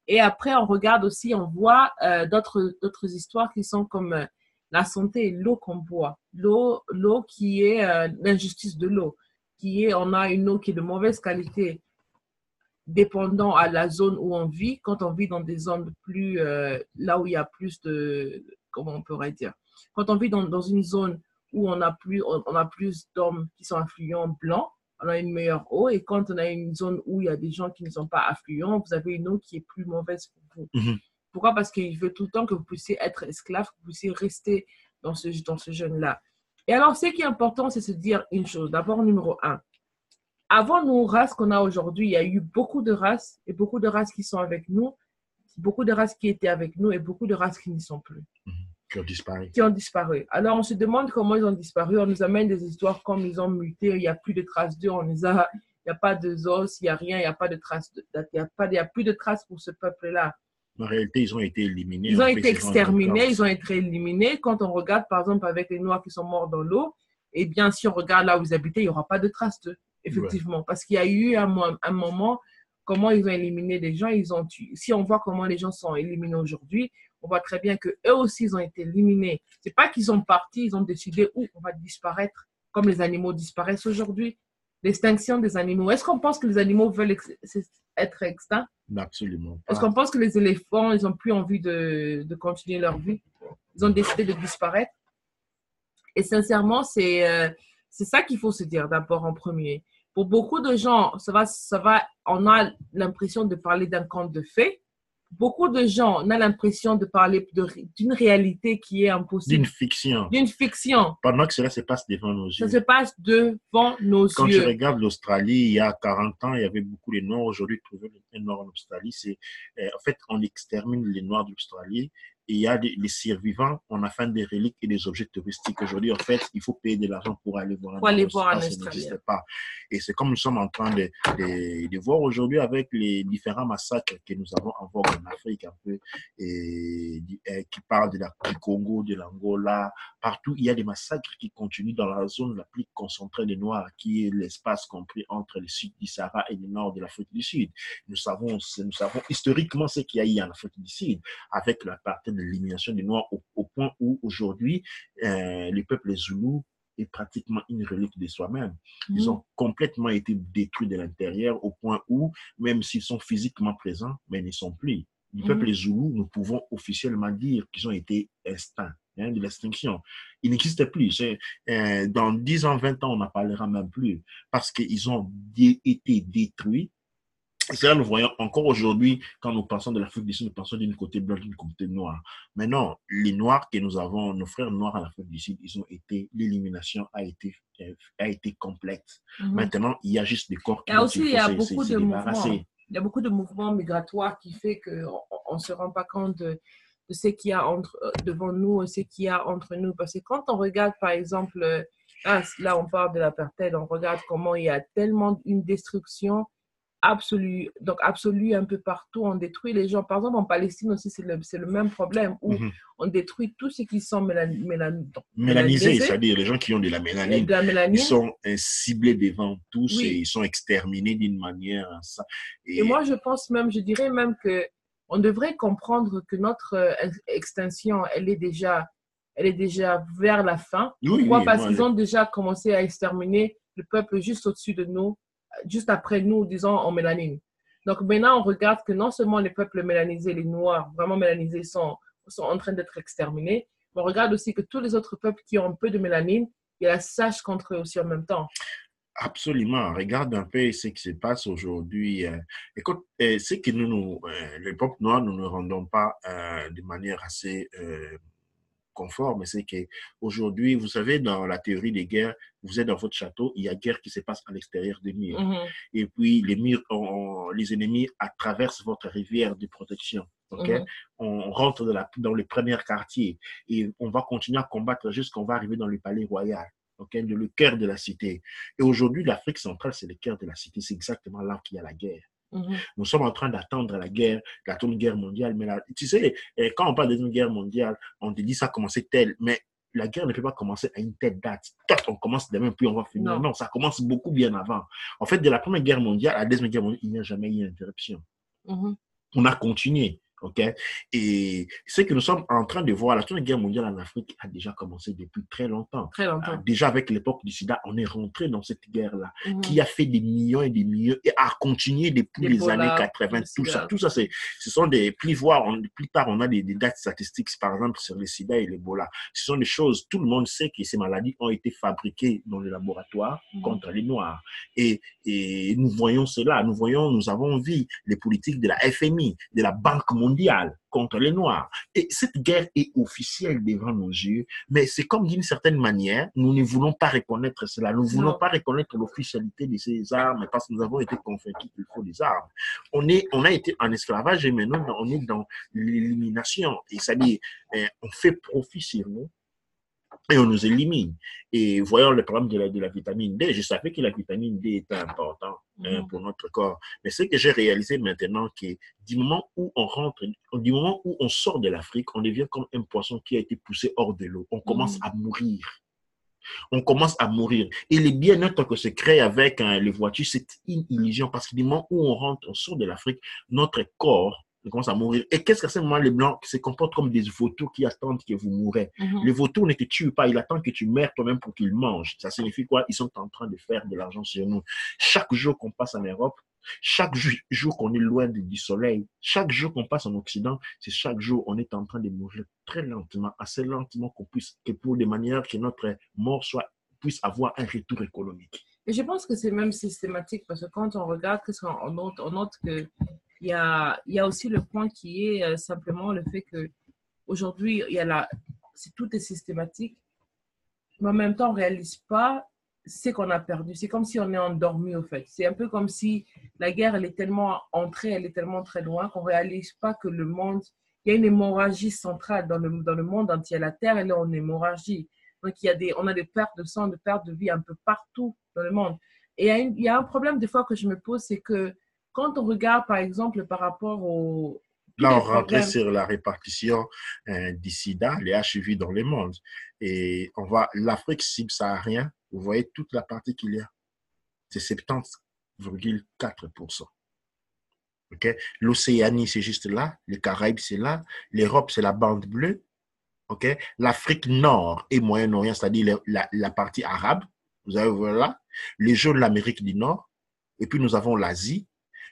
Et après, on regarde aussi, on voit d'autres histoires qui sont comme la santé et l'eau qu'on boit. L'eau qui est l'injustice de l'eau, on a une eau qui est de mauvaise qualité, dépendant à la zone où on vit. Quand on vit dans des zones plus, là où il y a plus de, comment on pourrait dire, quand on vit dans une zone où on a plus d'hommes qui sont affluents blancs, on a une meilleure eau. Et quand on a une zone où il y a des gens qui ne sont pas affluents, vous avez une eau qui est plus mauvaise pour vous. Pourquoi? Parce qu'il veut tout le temps que vous puissiez être esclave, que vous puissiez rester dans ce jeune-là. Et alors, ce qui est important, c'est se dire une chose. D'abord, numéro un, avant nos races qu'on a aujourd'hui, il y a eu beaucoup de races et beaucoup de races qui sont avec nous, beaucoup de races qui étaient avec nous et beaucoup de races qui n'y sont plus. Qui ont disparu. Qui ont disparu. Alors, on se demande comment ils ont disparu. On nous amène des histoires comme ils ont muté, il n'y a plus de traces d'eux, il n'y a pas de os, il n'y a rien, il n'y a pas de traces, il n'y a plus de traces pour ce peuple-là. En réalité, ils ont été éliminés. Ils ont été exterminés, ils ont été éliminés. Quand on regarde, par exemple, avec les Noirs qui sont morts dans l'eau, eh bien, si on regarde là où ils habitaient, il n'y aura pas de traces d'eux, effectivement. Ouais. Parce qu'il y a eu un moment, comment ils ont éliminé les gens, ils ont tué. Si on voit comment les gens sont éliminés aujourd'hui, on voit très bien qu'eux aussi, ils ont été éliminés. Ce n'est pas qu'ils sont partis, ils ont décidé où on va disparaître, comme les animaux disparaissent aujourd'hui. L'extinction des animaux. Est-ce qu'on pense que les animaux veulent être extincts? Absolument pas. Est-ce qu'on pense que les éléphants, ils n'ont plus envie de continuer leur vie? Ils ont décidé de disparaître? Et sincèrement, c'est ça qu'il faut se dire d'abord en premier. Pour beaucoup de gens, on a l'impression de parler d'un conte de fées. Beaucoup de gens, on a l'impression de parler d'une réalité qui est impossible. D'une fiction. D'une fiction. Pendant que cela se passe devant nos yeux. Ça se passe devant nos yeux. Quand tu regardes l'Australie, il y a 40 ans, il y avait beaucoup de Noirs. Aujourd'hui, trouver un Noir en Australie, c'est... en fait, on extermine les Noirs d'Australie. Et il y a les survivants, on a fait des reliques et des objets touristiques. Aujourd'hui, en fait, il faut payer de l'argent pour aller voir un Australie. Ça n'existe pas. Et c'est comme nous sommes en train de voir aujourd'hui avec les différents massacres que nous avons en vogue en Afrique, un peu, qui parlent du Congo, de l'Angola. Partout, il y a des massacres qui continuent dans la zone la plus concentrée des Noirs, qui est l'espace compris entre le sud du Sahara et le nord de l'Afrique du Sud. Nous savons historiquement ce qu'il y a eu en Afrique du Sud, avec la partie de l'élimination des Noirs au point où aujourd'hui, le peuple zoulou est pratiquement une relique de soi-même. Ils ont complètement été détruits de l'intérieur au point où, même s'ils sont physiquement présents, mais ils ne sont plus. Du peuple zoulou, nous pouvons officiellement dire qu'ils ont été extincts, de l'extinction. Ils n'existent plus. Dans 10 ans, 20 ans, on n'en parlera même plus parce qu'ils ont été détruits. Et c'est là nous voyons encore aujourd'hui, quand nous pensons de l'Afrique du Sud, nous pensons d'une côté blanc, d'une côté noir. Mais non, les Noirs que nous avons, nos frères noirs en Afrique du Sud, l'élimination a été complète. Maintenant, il y a juste des corps qui il y a beaucoup de mouvements. Il y a beaucoup de mouvements migratoires qui fait qu'on ne se rend pas compte de ce qu'il y a devant nous et ce qu'il y a entre nous. Parce que quand on regarde, par exemple, là on parle de l'apartheid, on regarde comment il y a tellement une destruction absolue. Donc, absolue un peu partout. On détruit les gens. Par exemple, en Palestine aussi, c'est le même problème où Mhm. on détruit tous ceux qui sont Mélanisés, mélanisés, c'est-à-dire les gens qui ont de la mélanine, de la ils mélanine. sont ciblés devant tous et Oui. ils sont exterminés d'une manière ça. Et Et moi, je pense même, je dirais même que on devrait comprendre que notre extinction, elle est déjà vers la fin. oui, Pourquoi? oui, Parce moi, qu'ils ont déjà commencé à exterminer le peuple juste au-dessus de nous, juste après nous, disons, en mélanine. Donc maintenant, on regarde que non seulement les peuples mélanisés, les Noirs, vraiment mélanisés, sont en train d'être exterminés, mais on regarde aussi que tous les autres peuples qui ont un peu de mélanine, il y a la sage contre eux aussi en même temps. absolument. Regarde un peu ce qui se passe aujourd'hui. Écoute, c'est que les peuples noirs, nous ne rendons pas de manière assez confort, mais c'est qu'aujourd'hui, vous savez, dans la théorie des guerres, vous êtes dans votre château, il y a guerre qui se passe à l'extérieur des murs. Mhm, Et puis, les murs, les ennemis traversent votre rivière de protection. OK? mhm, On rentre dans les premiers quartiers et on va continuer à combattre jusqu'on va arriver dans le palais royal. Okay? Le cœur de la cité. Et aujourd'hui, l'Afrique centrale, c'est le cœur de la cité. C'est exactement là qu'il y a la guerre. mhm. Nous sommes en train d'attendre la guerre, la Deuxième Guerre mondiale. Mais tu sais, quand on parle de Deuxième Guerre mondiale, on te dit ça a commencé tel. Mais la guerre ne peut pas commencer à une telle date. On commence demain, puis on va finir. Non. Non, ça commence beaucoup bien avant. En fait, de la Première Guerre mondiale à la Deuxième Guerre mondiale, il n'y a jamais eu d'interruption. Mhm. On a continué. OK? Et ce que nous sommes en train de voir, la Seconde Guerre mondiale en Afrique a déjà commencé depuis très longtemps. Très longtemps. Déjà avec l'époque du sida, on est rentré dans cette guerre-là, Mhm. qui a fait des millions et des millions et a continué depuis les années 80. Tout ça, ce sont des, plus tard, on a des dates statistiques, par exemple, sur le sida et l'Ebola. Ce sont des choses, tout le monde sait que ces maladies ont été fabriquées dans les laboratoires contre les Noirs. Et nous voyons cela, nous avons vu les politiques de la FMI, de la Banque mondiale contre les Noirs. Et cette guerre est officielle devant nos yeux, mais c'est comme d'une certaine manière, nous ne voulons pas reconnaître cela. Nous ne voulons pas reconnaître l'officialité de ces armes parce que nous avons été convaincus qu'il faut des armes. On a été en esclavage et maintenant on est dans l'élimination. Et c'est-à-dire, on fait profit sur nous et on nous élimine. Et voyons le problème de la vitamine D. Je savais que la vitamine D était importante pour notre corps. Mais ce que j'ai réalisé maintenant, que du moment où on rentre, du moment où on sort de l'Afrique, on devient comme un poisson qui a été poussé hors de l'eau. On commence à mourir. On commence à mourir. Et le bien-être que se crée avec les voitures, c'est une illusion parce que du moment où on rentre, on sort de l'Afrique, notre corps commence à mourir. Et qu'est-ce que c'est moi, les Blancs se comportent comme des vautours qui attendent que vous mourrez. Les vautours ne te tuent pas, ils attendent que tu meurs toi-même pour qu'ils mangent. Ça signifie quoi? Ils sont en train de faire de l'argent sur nous. Chaque jour qu'on passe en Europe, chaque jour qu'on est loin du soleil, chaque jour qu'on passe en Occident, c'est chaque jour on est en train de mourir très lentement, assez lentement que pour des manières que notre mort puisse avoir un retour économique. Et je pense que c'est même systématique parce que quand on regarde, on note que il y a aussi le point qui est simplement le fait que aujourd'hui tout est systématique, mais en même temps on ne réalise pas ce qu'on a perdu. C'est comme si on est endormi au fait. C'est un peu comme si la guerre elle est tellement entrée, elle est tellement très loin qu'on ne réalise pas que le monde, il y a une hémorragie centrale dans le monde entier. La Terre elle est en hémorragie. Donc on a des pertes de sang, des pertes de vie un peu partout dans le monde. Et il y a un problème des fois que je me pose, c'est que quand on regarde par exemple par rapport aux tous Là, les on rentrait problèmes. sur la répartition du sida, les HIV dans le monde. Et on voit l'Afrique subsaharienne, vous voyez toute la partie qu'il y a, c'est 70,4%. Okay? L'Océanie, c'est juste là. Les Caraïbes, c'est là. L'Europe, c'est la bande bleue. Okay? L'Afrique Nord et Moyen-Orient, c'est-à-dire la partie arabe, vous avez voilà. Les jaunes, l'Amérique du Nord. Et puis, nous avons l'Asie.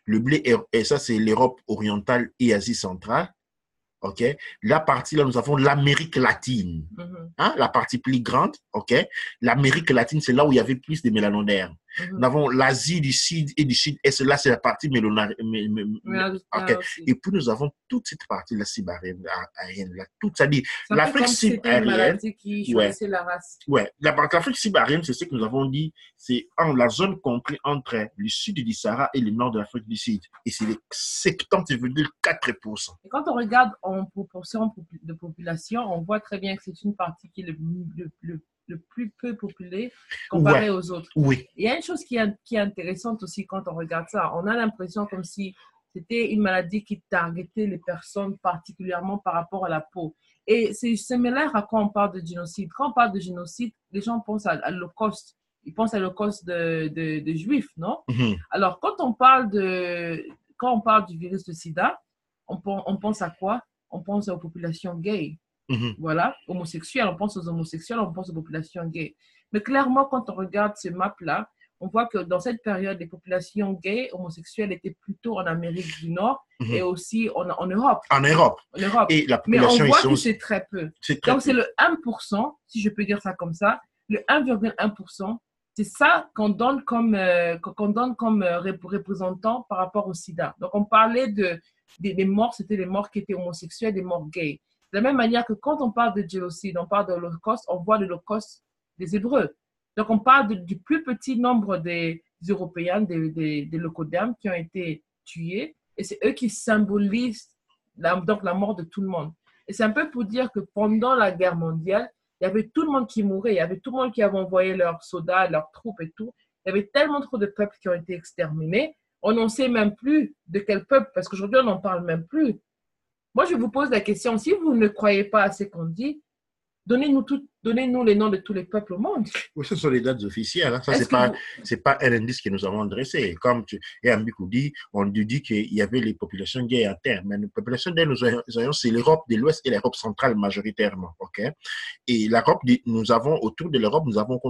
Le blé, et ça, c'est l'Europe orientale et Asie centrale. OK? La partie, là, nous avons l'Amérique latine. Hein? La partie plus grande, OK? L'Amérique latine, c'est là où il y avait plus de mélanodermes. Nous avons l'Asie du Sud et du Sud-Est, là, c'est la partie okay. Et puis, nous avons toute cette partie-là subsaharienne, là, toute, c'est-à-dire l'Afrique subsaharienne. Ouais. Ouais. L'Afrique subsaharienne, c'est ce que nous avons dit, c'est la zone comprise entre le sud du Sahara et le nord de l'Afrique du Sud. Et c'est les 70,4%. Et quand on regarde en proportion de population, on voit très bien que c'est une partie qui est le plus peu populé comparé aux autres. Oui. Il y a une chose qui est intéressante aussi quand on regarde ça. On a l'impression comme si c'était une maladie qui targetait les personnes particulièrement par rapport à la peau. Et c'est similaire à quand on parle de génocide. Quand on parle de génocide, les gens pensent à l'Holocauste. Ils pensent à l'Holocauste de Juifs, non? Alors, quand on parle du virus de sida, on pense à quoi? On pense aux populations gays. Voilà, homosexuels, on pense aux homosexuels, on pense aux populations gays. Mais clairement, quand on regarde ces maps-là, on voit que dans cette période, les populations gays, homosexuelles étaient plutôt en Amérique du Nord et aussi en Europe. En Europe. En Europe. Et la Mais on population voit que c'est très peu. Donc, peu. c'est le 1%, si je peux dire ça comme ça, le 1,1%, c'est ça qu'on donne comme représentant par rapport au sida. Donc, on parlait des morts, c'était les morts qui étaient homosexuels, des morts gays. De la même manière que quand on parle de génocide, on parle de l'Holocauste, on voit l'Holocauste des Hébreux. Donc, on parle du plus petit nombre des Européens, des leucodermes qui ont été tués, et c'est eux qui symbolisent donc la mort de tout le monde. Et c'est un peu pour dire que pendant la guerre mondiale, il y avait tout le monde qui mourait, il y avait tout le monde qui avait envoyé leurs soldats, leurs troupes et tout. Il y avait tellement trop de peuples qui ont été exterminés. On n'en sait même plus de quel peuple, parce qu'aujourd'hui, on n'en parle même plus. Moi, je vous pose la question, si vous ne croyez pas à ce qu'on dit, donnez-nous les noms de tous les peuples au monde. Oui, ce sont les dates officielles. Hein. Ça, c'est pas un indice que nous avons dressé. Comme Mbiko dit, on nous dit qu'il y avait les populations gays à terre. Mais les populations gays, c'est l'Europe de l'Ouest et l'Europe centrale majoritairement. Okay? Et l'Europe, nous avons, autour de l'Europe, nous avons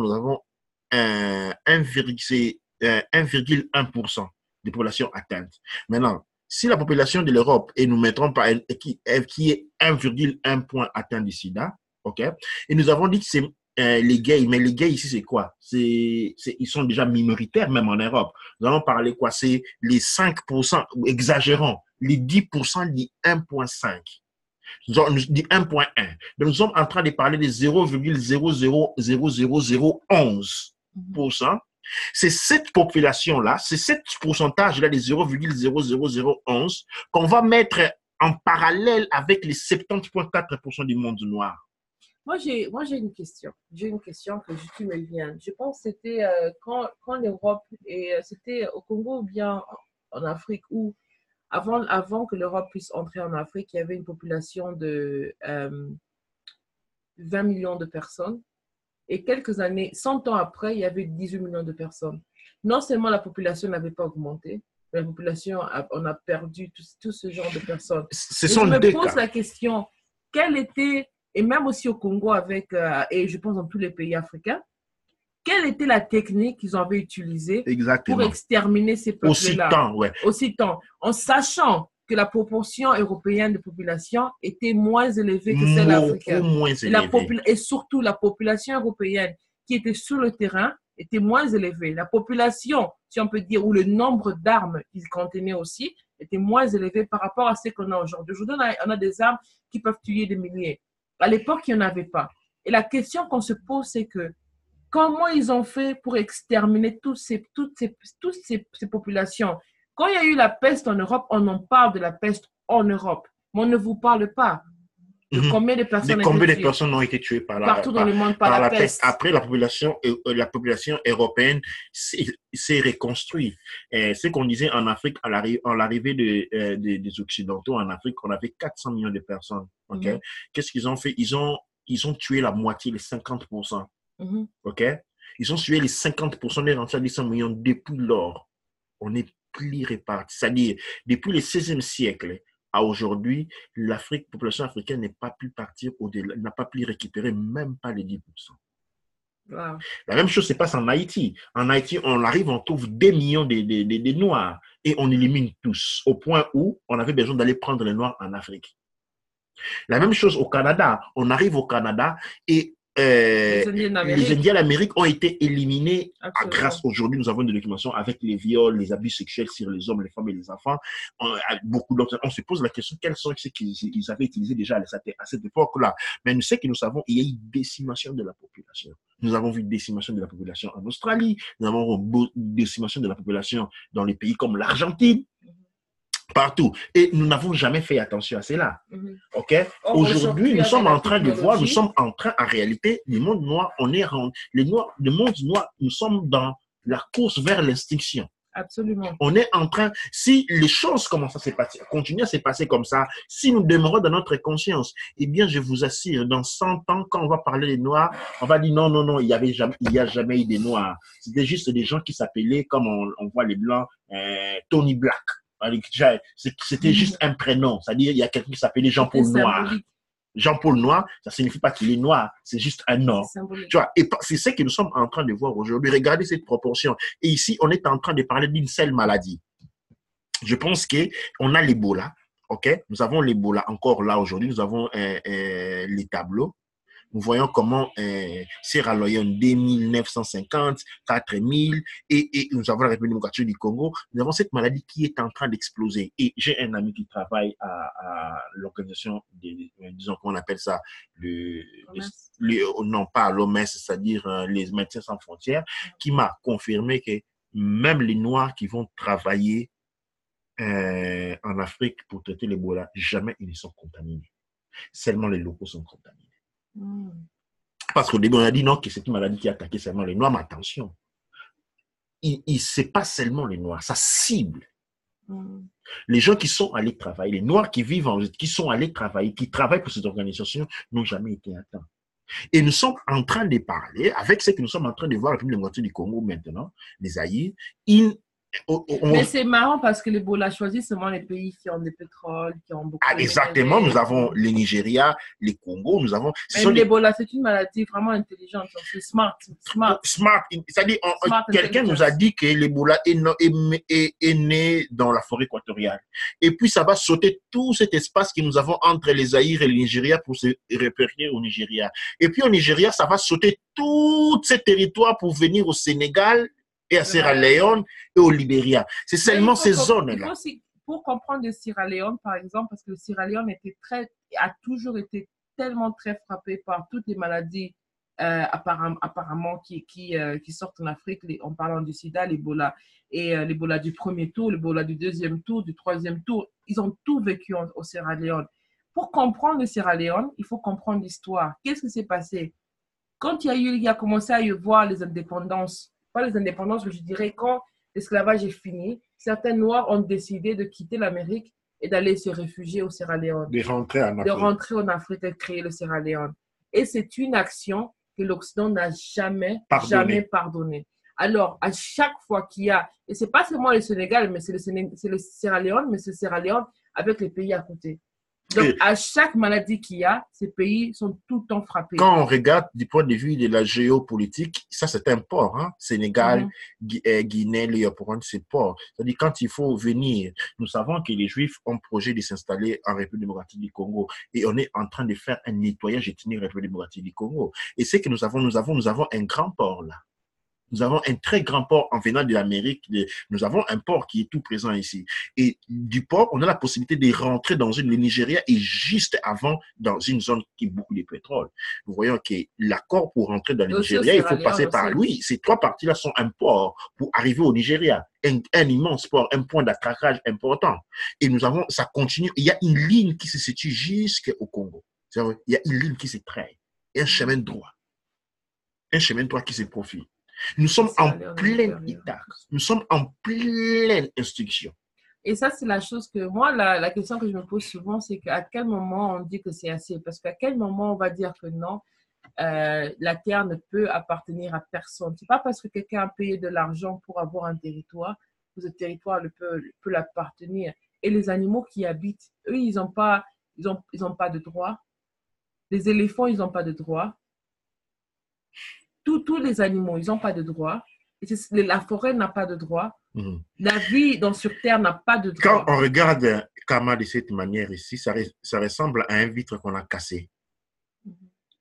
1,1% de population atteinte. Maintenant, si la population de l'Europe, et nous mettrons pas, qui est 1,1 point atteint du sida, ok, et nous avons dit que c'est les gays, mais les gays ici, c'est quoi? Ils sont déjà minoritaires, même en Europe. Nous allons parler quoi? C'est les 5%, exagérons, les 10% dit 1,5. Nous dit 1,1. Donc, nous sommes en train de parler de 0,0000011%. C'est cette population-là, c'est ce pourcentage-là de 0,00011 qu'on va mettre en parallèle avec les 70,4% du monde noir. Moi, j'ai une question. J'ai une question qui me vient. Je pense que c'était quand l'Europe, et c'était au Congo ou bien en Afrique, où avant que l'Europe puisse entrer en Afrique, il y avait une population de 20 millions de personnes. Et quelques années, 100 ans après, il y avait 18 millions de personnes. Non seulement la population n'avait pas augmenté, mais la population, on a perdu tout ce genre de personnes. Ce sont deux cas. Je me pose la question, quel était, et même aussi au Congo, et je pense dans tous les pays africains, quelle était la technique qu'ils avaient utilisée pour exterminer ces peuples-là? Aussitôt, en sachant que la proportion européenne de population était moins élevée que celle africaine. Et surtout, la population européenne qui était sur le terrain était moins élevée. La population, si on peut dire, ou le nombre d'armes qu'ils contenaient aussi, était moins élevé par rapport à ce qu'on a aujourd'hui. Aujourd'hui, on a des armes qui peuvent tuer des milliers. À l'époque, il n'y en avait pas. Et la question qu'on se pose, c'est que comment ils ont fait pour exterminer toutes ces populations? Quand il y a eu la peste en Europe, on en parle de la peste en Europe, mais on ne vous parle pas de combien de personnes ont été tuées partout dans le monde par la peste. Après, la population européenne s'est reconstruite. Ce qu'on disait en Afrique, à l'arrivée des Occidentaux en Afrique, on avait 400 millions de personnes. Okay? Qu'est-ce qu'ils ont fait? Ils ont tué la moitié, les 50%. OK? Ils ont tué les 50% des rentrées de 100 millions depuis lors. On est pli répartis. C'est-à-dire, depuis le XVIe siècle à aujourd'hui, la population africaine n'est pas pu partir au-delà, n'a pas pu récupérer même pas les 10%. Wow. La même chose se passe en Haïti. En Haïti, on trouve des millions de Noirs et on élimine tous, au point où on avait besoin d'aller prendre les Noirs en Afrique. La même chose au Canada. On arrive au Canada et les Indiens d'Amérique ont été éliminés grâce, aujourd'hui, nous avons des documentations avec les viols, les abus sexuels sur les hommes, les femmes et les enfants. Beaucoup d'autres, on se pose la question, quels sont ceux qu'ils avaient utilisés déjà à cette époque-là. Mais nous savons que nous savons, il y a eu une décimation de la population. Nous avons vu une décimation de la population en Australie, nous avons vu une décimation de la population dans les pays comme l'Argentine. Partout. Et nous n'avons jamais fait attention à cela. OK? Aujourd'hui, nous sommes en train de voir, nous sommes en train, en réalité, le monde noir, le monde noir, nous sommes dans la course vers l'extinction. Absolument. On est en train, si les choses commencent à se passer, continuent à se passer comme ça, si nous demeurons dans notre conscience, eh bien, je vous assure, dans 100 ans, quand on va parler des Noirs, on va dire non, non, non, il n'y a jamais eu des Noirs. C'était juste des gens qui s'appelaient, comme on voit les Blancs, Tony Black. C'était juste un prénom. C'est-à-dire, il y a quelqu'un qui s'appelait Jean-Paul Noir. Jean-Paul Noir, ça ne signifie pas qu'il est noir, c'est juste un nom. Tu vois, et c'est ce que nous sommes en train de voir aujourd'hui. Regardez cette proportion. Et ici, on est en train de parler d'une seule maladie. Je pense qu'on a l'Ebola. OK? Nous avons l'Ebola encore là aujourd'hui. Nous avons les tableaux. Nous voyons comment Sierra Leone, 2950, 4000, et nous avons la République démocratique du Congo. Nous avons cette maladie qui est en train d'exploser. Et j'ai un ami qui travaille à l'organisation, disons qu'on appelle ça, non pas l'OMS, c'est-à-dire les Médecins sans frontières, qui m'a confirmé que même les Noirs qui vont travailler en Afrique pour traiter l'Ebola, jamais ils ne sont contaminés. Seulement les locaux sont contaminés. Parce qu'au début, on a dit non, que c'est une maladie qui a attaqué seulement les Noirs, mais attention, c'est pas seulement les Noirs, ça cible. Les gens qui sont allés travailler, les Noirs qui vivent, qui sont allés travailler, qui travaillent pour cette organisation, n'ont jamais été atteints. Et nous sommes en train de parler, avec ce que nous sommes en train de voir, la République démocratique du Congo maintenant, les Zaïre, mais c'est marrant parce que l'Ebola choisit seulement les pays qui ont des pétroles, qui ont beaucoup de exactement, nous avons le Nigeria, les Congo, nous avons... Mais l'Ebola, c'est une maladie vraiment intelligente, c'est smart. C'est-à-dire, quelqu'un nous a dit que l'Ebola est né dans la forêt équatoriale. Et puis, ça va sauter tout cet espace que nous avons entre les Zaïre et le Nigeria pour se répercuter au Nigeria. Et puis, au Nigeria, ça va sauter tout ce territoire pour venir au Sénégal, et à Sierra Leone et au Libéria. C'est seulement ces zones-là. Pour comprendre le Sierra Leone, par exemple, parce que le Sierra Leone a toujours été tellement très frappé par toutes les maladies apparemment qui sortent en Afrique, en parlant du sida, l'Ebola, et l'Ebola du premier tour, l'Ebola du deuxième tour, du troisième tour. Ils ont tout vécu au Sierra Leone. Pour comprendre le Sierra Leone, il faut comprendre l'histoire. Qu'est-ce qui s'est passé? Quand il a commencé à y voir les indépendances, pas les indépendances, mais je dirais quand l'esclavage est fini, certains Noirs ont décidé de quitter l'Amérique et d'aller se réfugier au Sierra Leone. De rentrer en Afrique et de créer le Sierra Leone. Et c'est une action que l'Occident n'a jamais pardonné. Alors, à chaque fois qu'il y a, et ce n'est pas seulement le Sénégal, mais c'est le Sierra Leone, mais c'est le Sierra Leone avec les pays à côté. Donc, à chaque maladie qu'il y a, ces pays sont tout le temps frappés. Quand on regarde du point de vue de la géopolitique, ça c'est un port. Hein? Sénégal, Guinée, Léopold, c'est port. C'est-à-dire quand il faut venir, nous savons que les Juifs ont projet de s'installer en République démocratique du Congo et on est en train de faire un nettoyage ethnique en République démocratique du Congo. Et c'est que nous avons un grand port là. Nous avons un très grand port en venant de l'Amérique. Nous avons un port qui est tout présent ici. Et du port, on a la possibilité de rentrer dans le Nigeria et juste avant, dans une zone qui a beaucoup de pétrole. Nous voyons que l'accord pour rentrer dans le Nigeria, il faut passer par lui. Ces trois parties-là sont un port pour arriver au Nigeria. Un immense port, un point d'attracage important. Et ça continue. Il y a une ligne qui se situe jusqu'au Congo. Il y a une ligne qui se traîne. Et un chemin droit. Un chemin droit qui se profile. Nous sommes en pleine état. Nous sommes en pleine instruction. Et ça, c'est la chose que moi, la question que je me pose souvent, c'est qu'à quel moment on dit que c'est assez? Parce qu'à quel moment on va dire que non, la terre ne peut appartenir à personne. C'est pas parce que quelqu'un a payé de l'argent pour avoir un territoire que ce territoire peut l'appartenir. Et les animaux qui y habitent, eux, ils n'ont pas de droit. Les éléphants, ils n'ont pas de droit. Tous les animaux, ils n'ont pas de droit. La forêt n'a pas de droit. La vie sur Terre n'a pas de droit. Quand on regarde Kama de cette manière ici, ça ressemble à un vitre qu'on a cassé.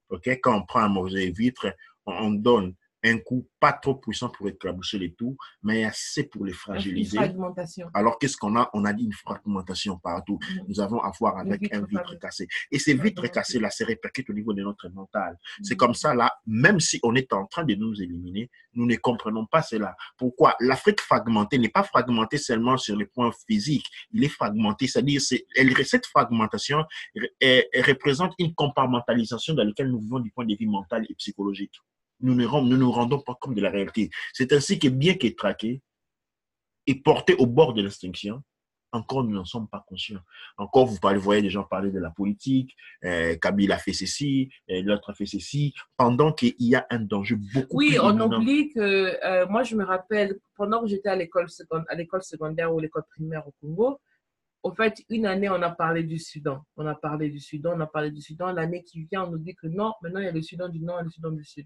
Okay? Quand on prend un morceau de vitre, on donne un coup pas trop puissant pour éclabousser les tout, mais assez pour les fragiliser. Une fragmentation. Alors, qu'est-ce qu'on a? On a dit une fragmentation partout. Nous avons affaire avec un vitre cassé. Et ces vitres cassées-là se répercutent au niveau de notre mental. C'est comme ça, là, même si on est en train de nous éliminer, nous ne comprenons pas cela. Pourquoi? L'Afrique fragmentée n'est pas fragmentée seulement sur les points physiques. Il est fragmenté, c'est-à-dire cette fragmentation elle représente une compartimentalisation dans laquelle nous vivons du point de vue mental et psychologique. Nous ne nous rendons pas compte de la réalité. C'est ainsi que bien qu'être traqué et porté au bord de l'extinction, encore nous n'en sommes pas conscients. Encore, vous voyez des gens parler de la politique, Kabila a fait ceci, l'autre a fait ceci, pendant qu'il y a un danger beaucoup plus on imminent. oublie que, moi je me rappelle, pendant que j'étais à l'école secondaire ou l'école primaire au Congo, en fait, une année, on a parlé du Soudan. On a parlé du Soudan. L'année qui vient, on nous dit que non, maintenant il y a le Soudan du Nord et le Soudan du Sud.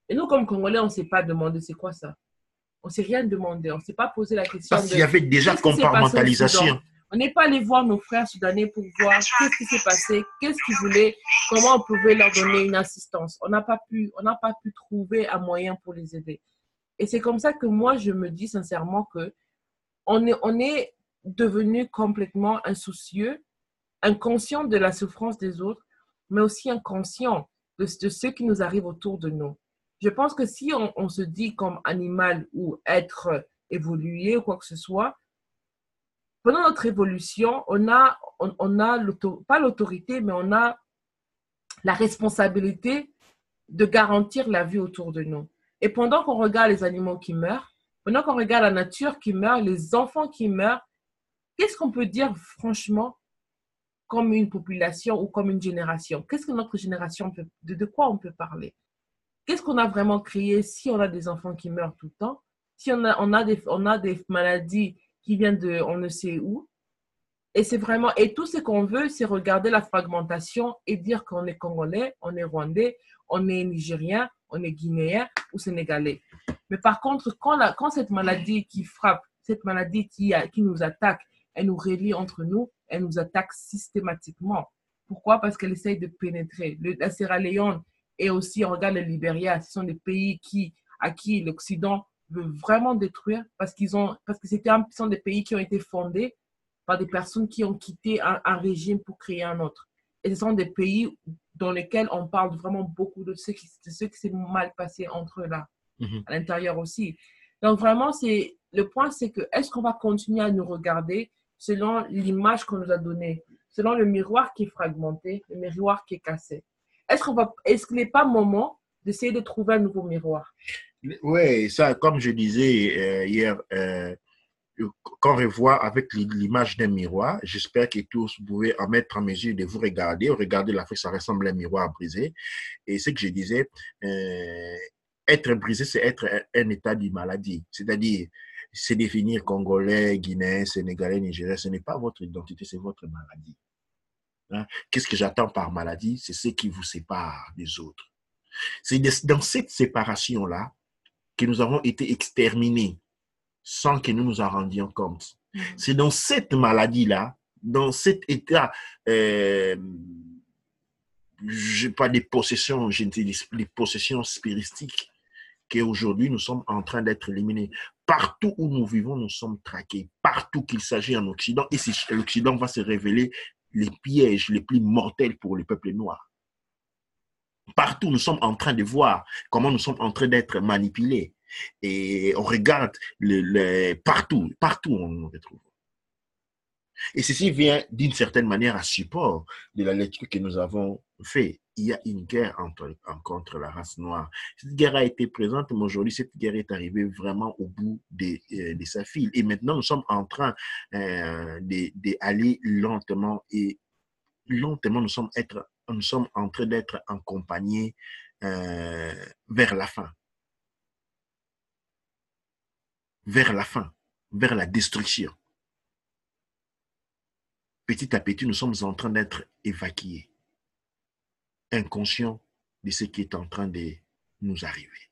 Et nous, comme Congolais, on ne s'est pas demandé c'est quoi ça. On ne s'est rien demandé. On ne s'est pas posé la question. Parce qu'il y avait déjà compartimentalisation. On n'est pas allé voir nos frères soudanais pour voir qu'est-ce qui s'est passé, qu'est-ce qu'ils voulaient, comment on pouvait leur donner une assistance. On n'a pas pu trouver un moyen pour les aider. Et c'est comme ça que moi, je me dis sincèrement que on est devenu complètement insoucieux, inconscient de la souffrance des autres, mais aussi inconscient de ce qui nous arrive autour de nous. Je pense que si on se dit comme animal ou être évolué ou quoi que ce soit, pendant notre évolution, on a pas l'autorité, mais on a la responsabilité de garantir la vie autour de nous. Et pendant qu'on regarde les animaux qui meurent, pendant qu'on regarde la nature qui meurt, les enfants qui meurent, qu'est-ce qu'on peut dire franchement comme une population ou comme une génération? Qu'est-ce que notre génération peut, de quoi on peut parler? Qu'est-ce qu'on a vraiment créé si on a des enfants qui meurent tout le temps? Si on a des maladies qui viennent de on ne sait où? Et c'est vraiment, et tout ce qu'on veut, c'est regarder la fragmentation et dire qu'on est Congolais, on est Rwandais, on est Nigérien, on est Guinéen ou Sénégalais. Mais par contre, quand cette maladie qui frappe, cette maladie qui nous attaque, elle nous relie entre nous, elle nous attaque systématiquement. Pourquoi? Parce qu'elle essaye de pénétrer. La Sierra Leone et aussi, on regarde le Libéria, ce sont des pays à qui l'Occident veut vraiment détruire parce que ce sont des pays qui ont été fondés par des personnes qui ont quitté un régime pour créer un autre. Et ce sont des pays dans lesquels on parle vraiment beaucoup de ce qui s'est mal passé entre eux là, à l'intérieur aussi. Donc vraiment, le point, c'est que est-ce qu'on va continuer à nous regarder selon l'image qu'on nous a donnée, selon le miroir qui est fragmenté, le miroir qui est cassé? Est-ce qu'il n'est pas moment d'essayer de trouver un nouveau miroir? Oui, ça, comme je disais hier, qu'on revoit avec l'image d'un miroir. J'espère que tous vous pouvez en mettre en mesure de vous regarder. Regardez l'Afrique, ça ressemble à un miroir brisé. Et ce que je disais, être brisé, c'est être un état de maladie. C'est-à-dire, c'est définir Congolais, Guinéen, Sénégalais, Nigérien. Ce n'est pas votre identité, c'est votre maladie. Hein? Qu'est-ce que j'attends par maladie? C'est ce qui vous sépare des autres. C'est dans cette séparation-là que nous avons été exterminés sans que nous nous en rendions compte. C'est dans cette maladie-là, dans cet état, pas des possessions, des possessions spiritiques, qu'aujourd'hui nous sommes en train d'être éliminés. Partout où nous vivons, nous sommes traqués. Partout qu'il s'agit en Occident, et l'Occident va se révéler les pièges les plus mortels pour le peuple noir. Partout, nous sommes en train de voir comment nous sommes en train d'être manipulés. Et on regarde partout on nous retrouve. Et ceci vient d'une certaine manière à support de la lecture que nous avons fait. Il y a une guerre contre la race noire. Cette guerre a été présente, mais aujourd'hui, cette guerre est arrivée vraiment au bout de sa file. Et maintenant, nous sommes en train d'aller lentement et lentement, nous sommes en train d'être accompagnés vers la fin. Vers la destruction. Petit à petit, nous sommes en train d'être évacués, inconscients de ce qui est en train de nous arriver.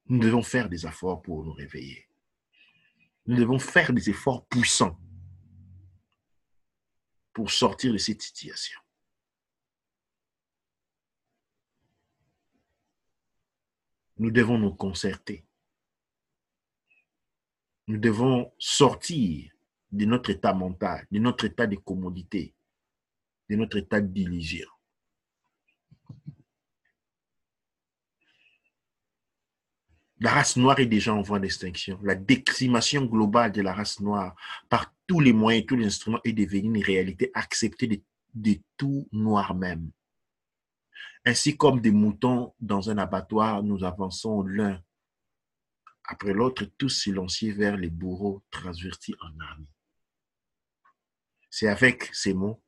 Nous devons faire des efforts pour nous réveiller. Nous devons faire des efforts puissants pour sortir de cette situation. Nous devons nous concerter. Nous devons sortir de notre état mental, de notre état de commodité, de notre état d'illusion. La race noire est déjà en voie d'extinction. La décimation globale de la race noire par tous les moyens, tous les instruments est devenue une réalité acceptée de tout noir même. Ainsi comme des moutons dans un abattoir, nous avançons l'un après l'autre, tous silencieux vers les bourreaux transvertis en armée. C'est avec ces mots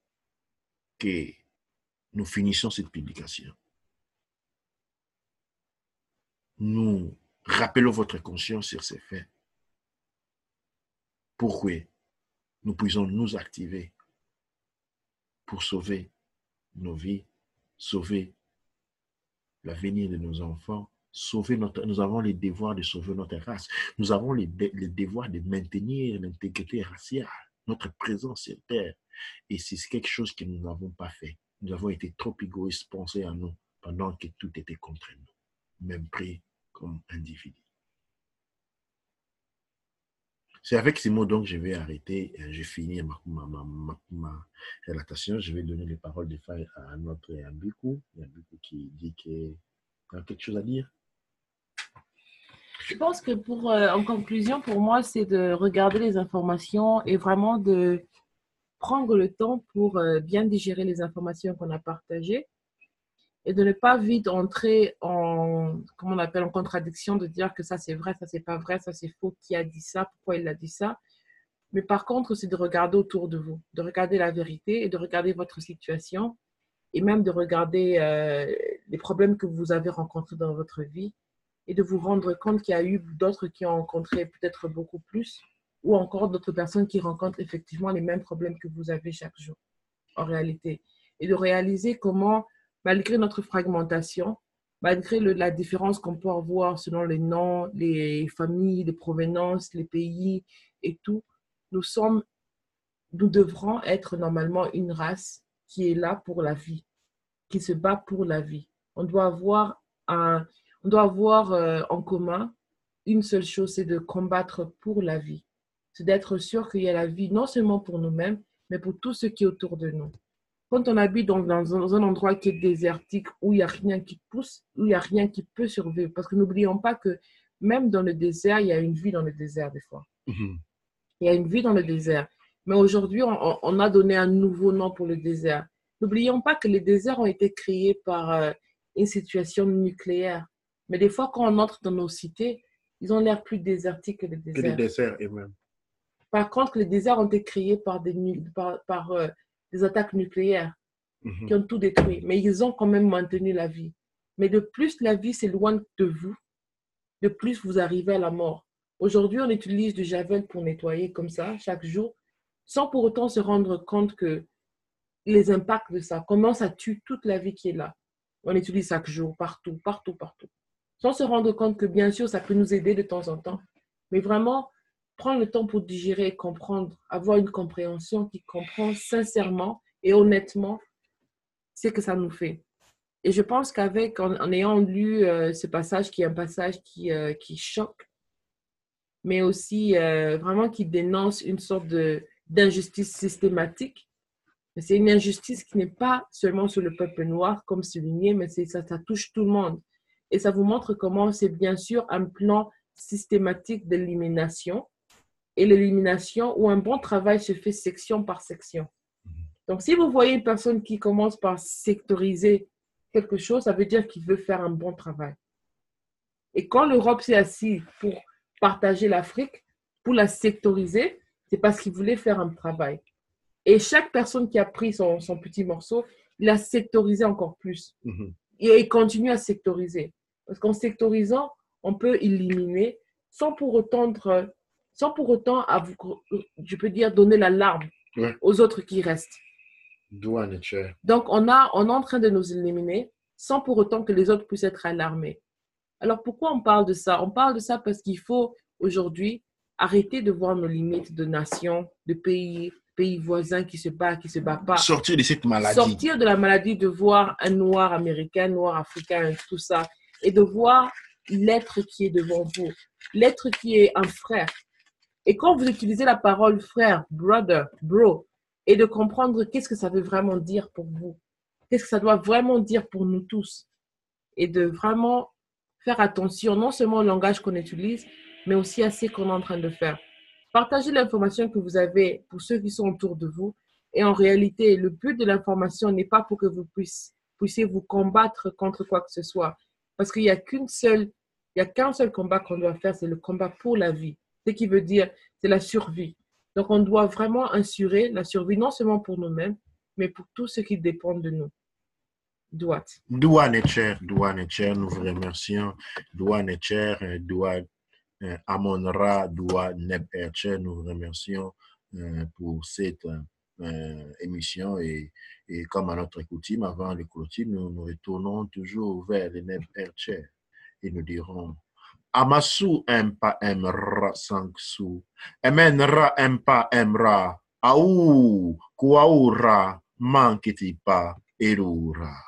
que nous finissons cette publication. Nous rappelons votre conscience sur ces faits pour que nous puissions nous activer pour sauver nos vies, sauver l'avenir de nos enfants, nous avons le devoir de sauver notre race. Nous avons le devoir de maintenir l'intégrité raciale, notre présence sur Terre. Et c'est quelque chose que nous n'avons pas fait. Nous avons été trop égoïstes, pensés à nous, pendant que tout était contre nous, même pris comme individus. C'est avec ces mots donc que je vais arrêter. J'ai fini ma relatation. Je vais donner les paroles de Faye à notre Yambiku. Yambiku qui dit qu'il a quelque chose à dire. Je pense que en conclusion, pour moi, c'est de regarder les informations et vraiment de prendre le temps pour bien digérer les informations qu'on a partagées et de ne pas vite entrer en, comment on appelle, en contradiction, de dire que ça c'est vrai, ça c'est pas vrai, ça c'est faux, qui a dit ça, pourquoi il a dit ça. Mais par contre, c'est de regarder autour de vous, de regarder la vérité et de regarder votre situation et même de regarder les problèmes que vous avez rencontrés dans votre vie et de vous rendre compte qu'il y a eu d'autres qui ont rencontré peut-être beaucoup plus ou encore d'autres personnes qui rencontrent effectivement les mêmes problèmes que vous avez chaque jour en réalité. Et de réaliser comment, malgré notre fragmentation, malgré la différence qu'on peut avoir selon les noms, les familles, les provenances, les pays et tout, nous devrons être normalement une race qui est là pour la vie, qui se bat pour la vie. On doit avoir en commun une seule chose, c'est de combattre pour la vie. C'est d'être sûr qu'il y a la vie, non seulement pour nous-mêmes, mais pour tout ce qui est autour de nous. Quand on habite dans un endroit qui est désertique, où il n'y a rien qui pousse, où il n'y a rien qui peut survivre, parce que n'oublions pas que même dans le désert, il y a une vie dans le désert des fois. Il y a une vie dans le désert. Mais aujourd'hui, on a donné un nouveau nom pour le désert. N'oublions pas que les déserts ont été créés par une situation nucléaire. Mais des fois, quand on entre dans nos cités, ils ont l'air plus désertiques que les déserts. Que les déserts eux-mêmes. Par contre, les déserts ont été créés par des attaques nucléaires qui ont tout détruit. Mais ils ont quand même maintenu la vie. Mais de plus la vie s'éloigne de vous, de plus vous arrivez à la mort. Aujourd'hui, on utilise du javel pour nettoyer comme ça, chaque jour, sans pour autant se rendre compte que les impacts de ça, comment ça tue toute la vie qui est là. On utilise chaque jour, partout, partout, partout. Sans se rendre compte que bien sûr, ça peut nous aider de temps en temps. Mais vraiment, prendre le temps pour digérer et comprendre, avoir une compréhension qui comprend sincèrement et honnêtement ce que ça nous fait. Et je pense en ayant lu ce passage, qui est un passage qui choque, mais aussi vraiment qui dénonce une sorte d'injustice systématique. C'est une injustice qui n'est pas seulement sur le peuple noir, comme souligné, mais ça touche tout le monde. Et ça vous montre comment c'est bien sûr un plan systématique d'élimination, et l'élimination où un bon travail se fait section par section. Donc, si vous voyez une personne qui commence par sectoriser quelque chose, ça veut dire qu'il veut faire un bon travail. Et quand l'Europe s'est assise pour partager l'Afrique, pour la sectoriser, c'est parce qu'il voulait faire un travail. Et chaque personne qui a pris son petit morceau, il a sectorisé encore plus. Et il continue à sectoriser. Parce qu'en sectorisant, on peut éliminer sans pour autant, je peux dire, donner l'alarme aux autres qui restent. Donc, on est en train de nous éliminer sans pour autant que les autres puissent être alarmés. Alors, pourquoi on parle de ça? On parle de ça parce qu'il faut aujourd'hui arrêter de voir nos limites de nations, de pays voisins qui se battent pas. Sortir de cette maladie. Sortir de la maladie de voir un noir américain, un noir africain, tout ça. Et de voir l'être qui est devant vous, l'être qui est un frère. Et quand vous utilisez la parole frère, brother, bro, et de comprendre qu'est-ce que ça veut vraiment dire pour vous, qu'est-ce que ça doit vraiment dire pour nous tous, et de vraiment faire attention non seulement au langage qu'on utilise, mais aussi à ce qu'on est en train de faire. Partagez l'information que vous avez pour ceux qui sont autour de vous. Et en réalité, le but de l'information n'est pas pour que vous puissiez vous combattre contre quoi que ce soit. Parce qu'il n'y a qu'un seul combat qu'on doit faire, c'est le combat pour la vie. Ce qui veut dire, c'est la survie. Donc, on doit vraiment assurer la survie, non seulement pour nous-mêmes, mais pour tous ceux qui dépendent de nous. Douat. Douane et cher, nous vous remercions. Douane et cher, Douane Amon-Ra, Douane Neb et cher, nous vous remercions pour cette émission et comme à notre coutume, avant le coutume, nous retournons toujours vers les Neb et cher et nous dirons Amasu Empa Emra Sangsu, Emenra Empa Emra, Aou, Kouaoura, Manketipa, Erura.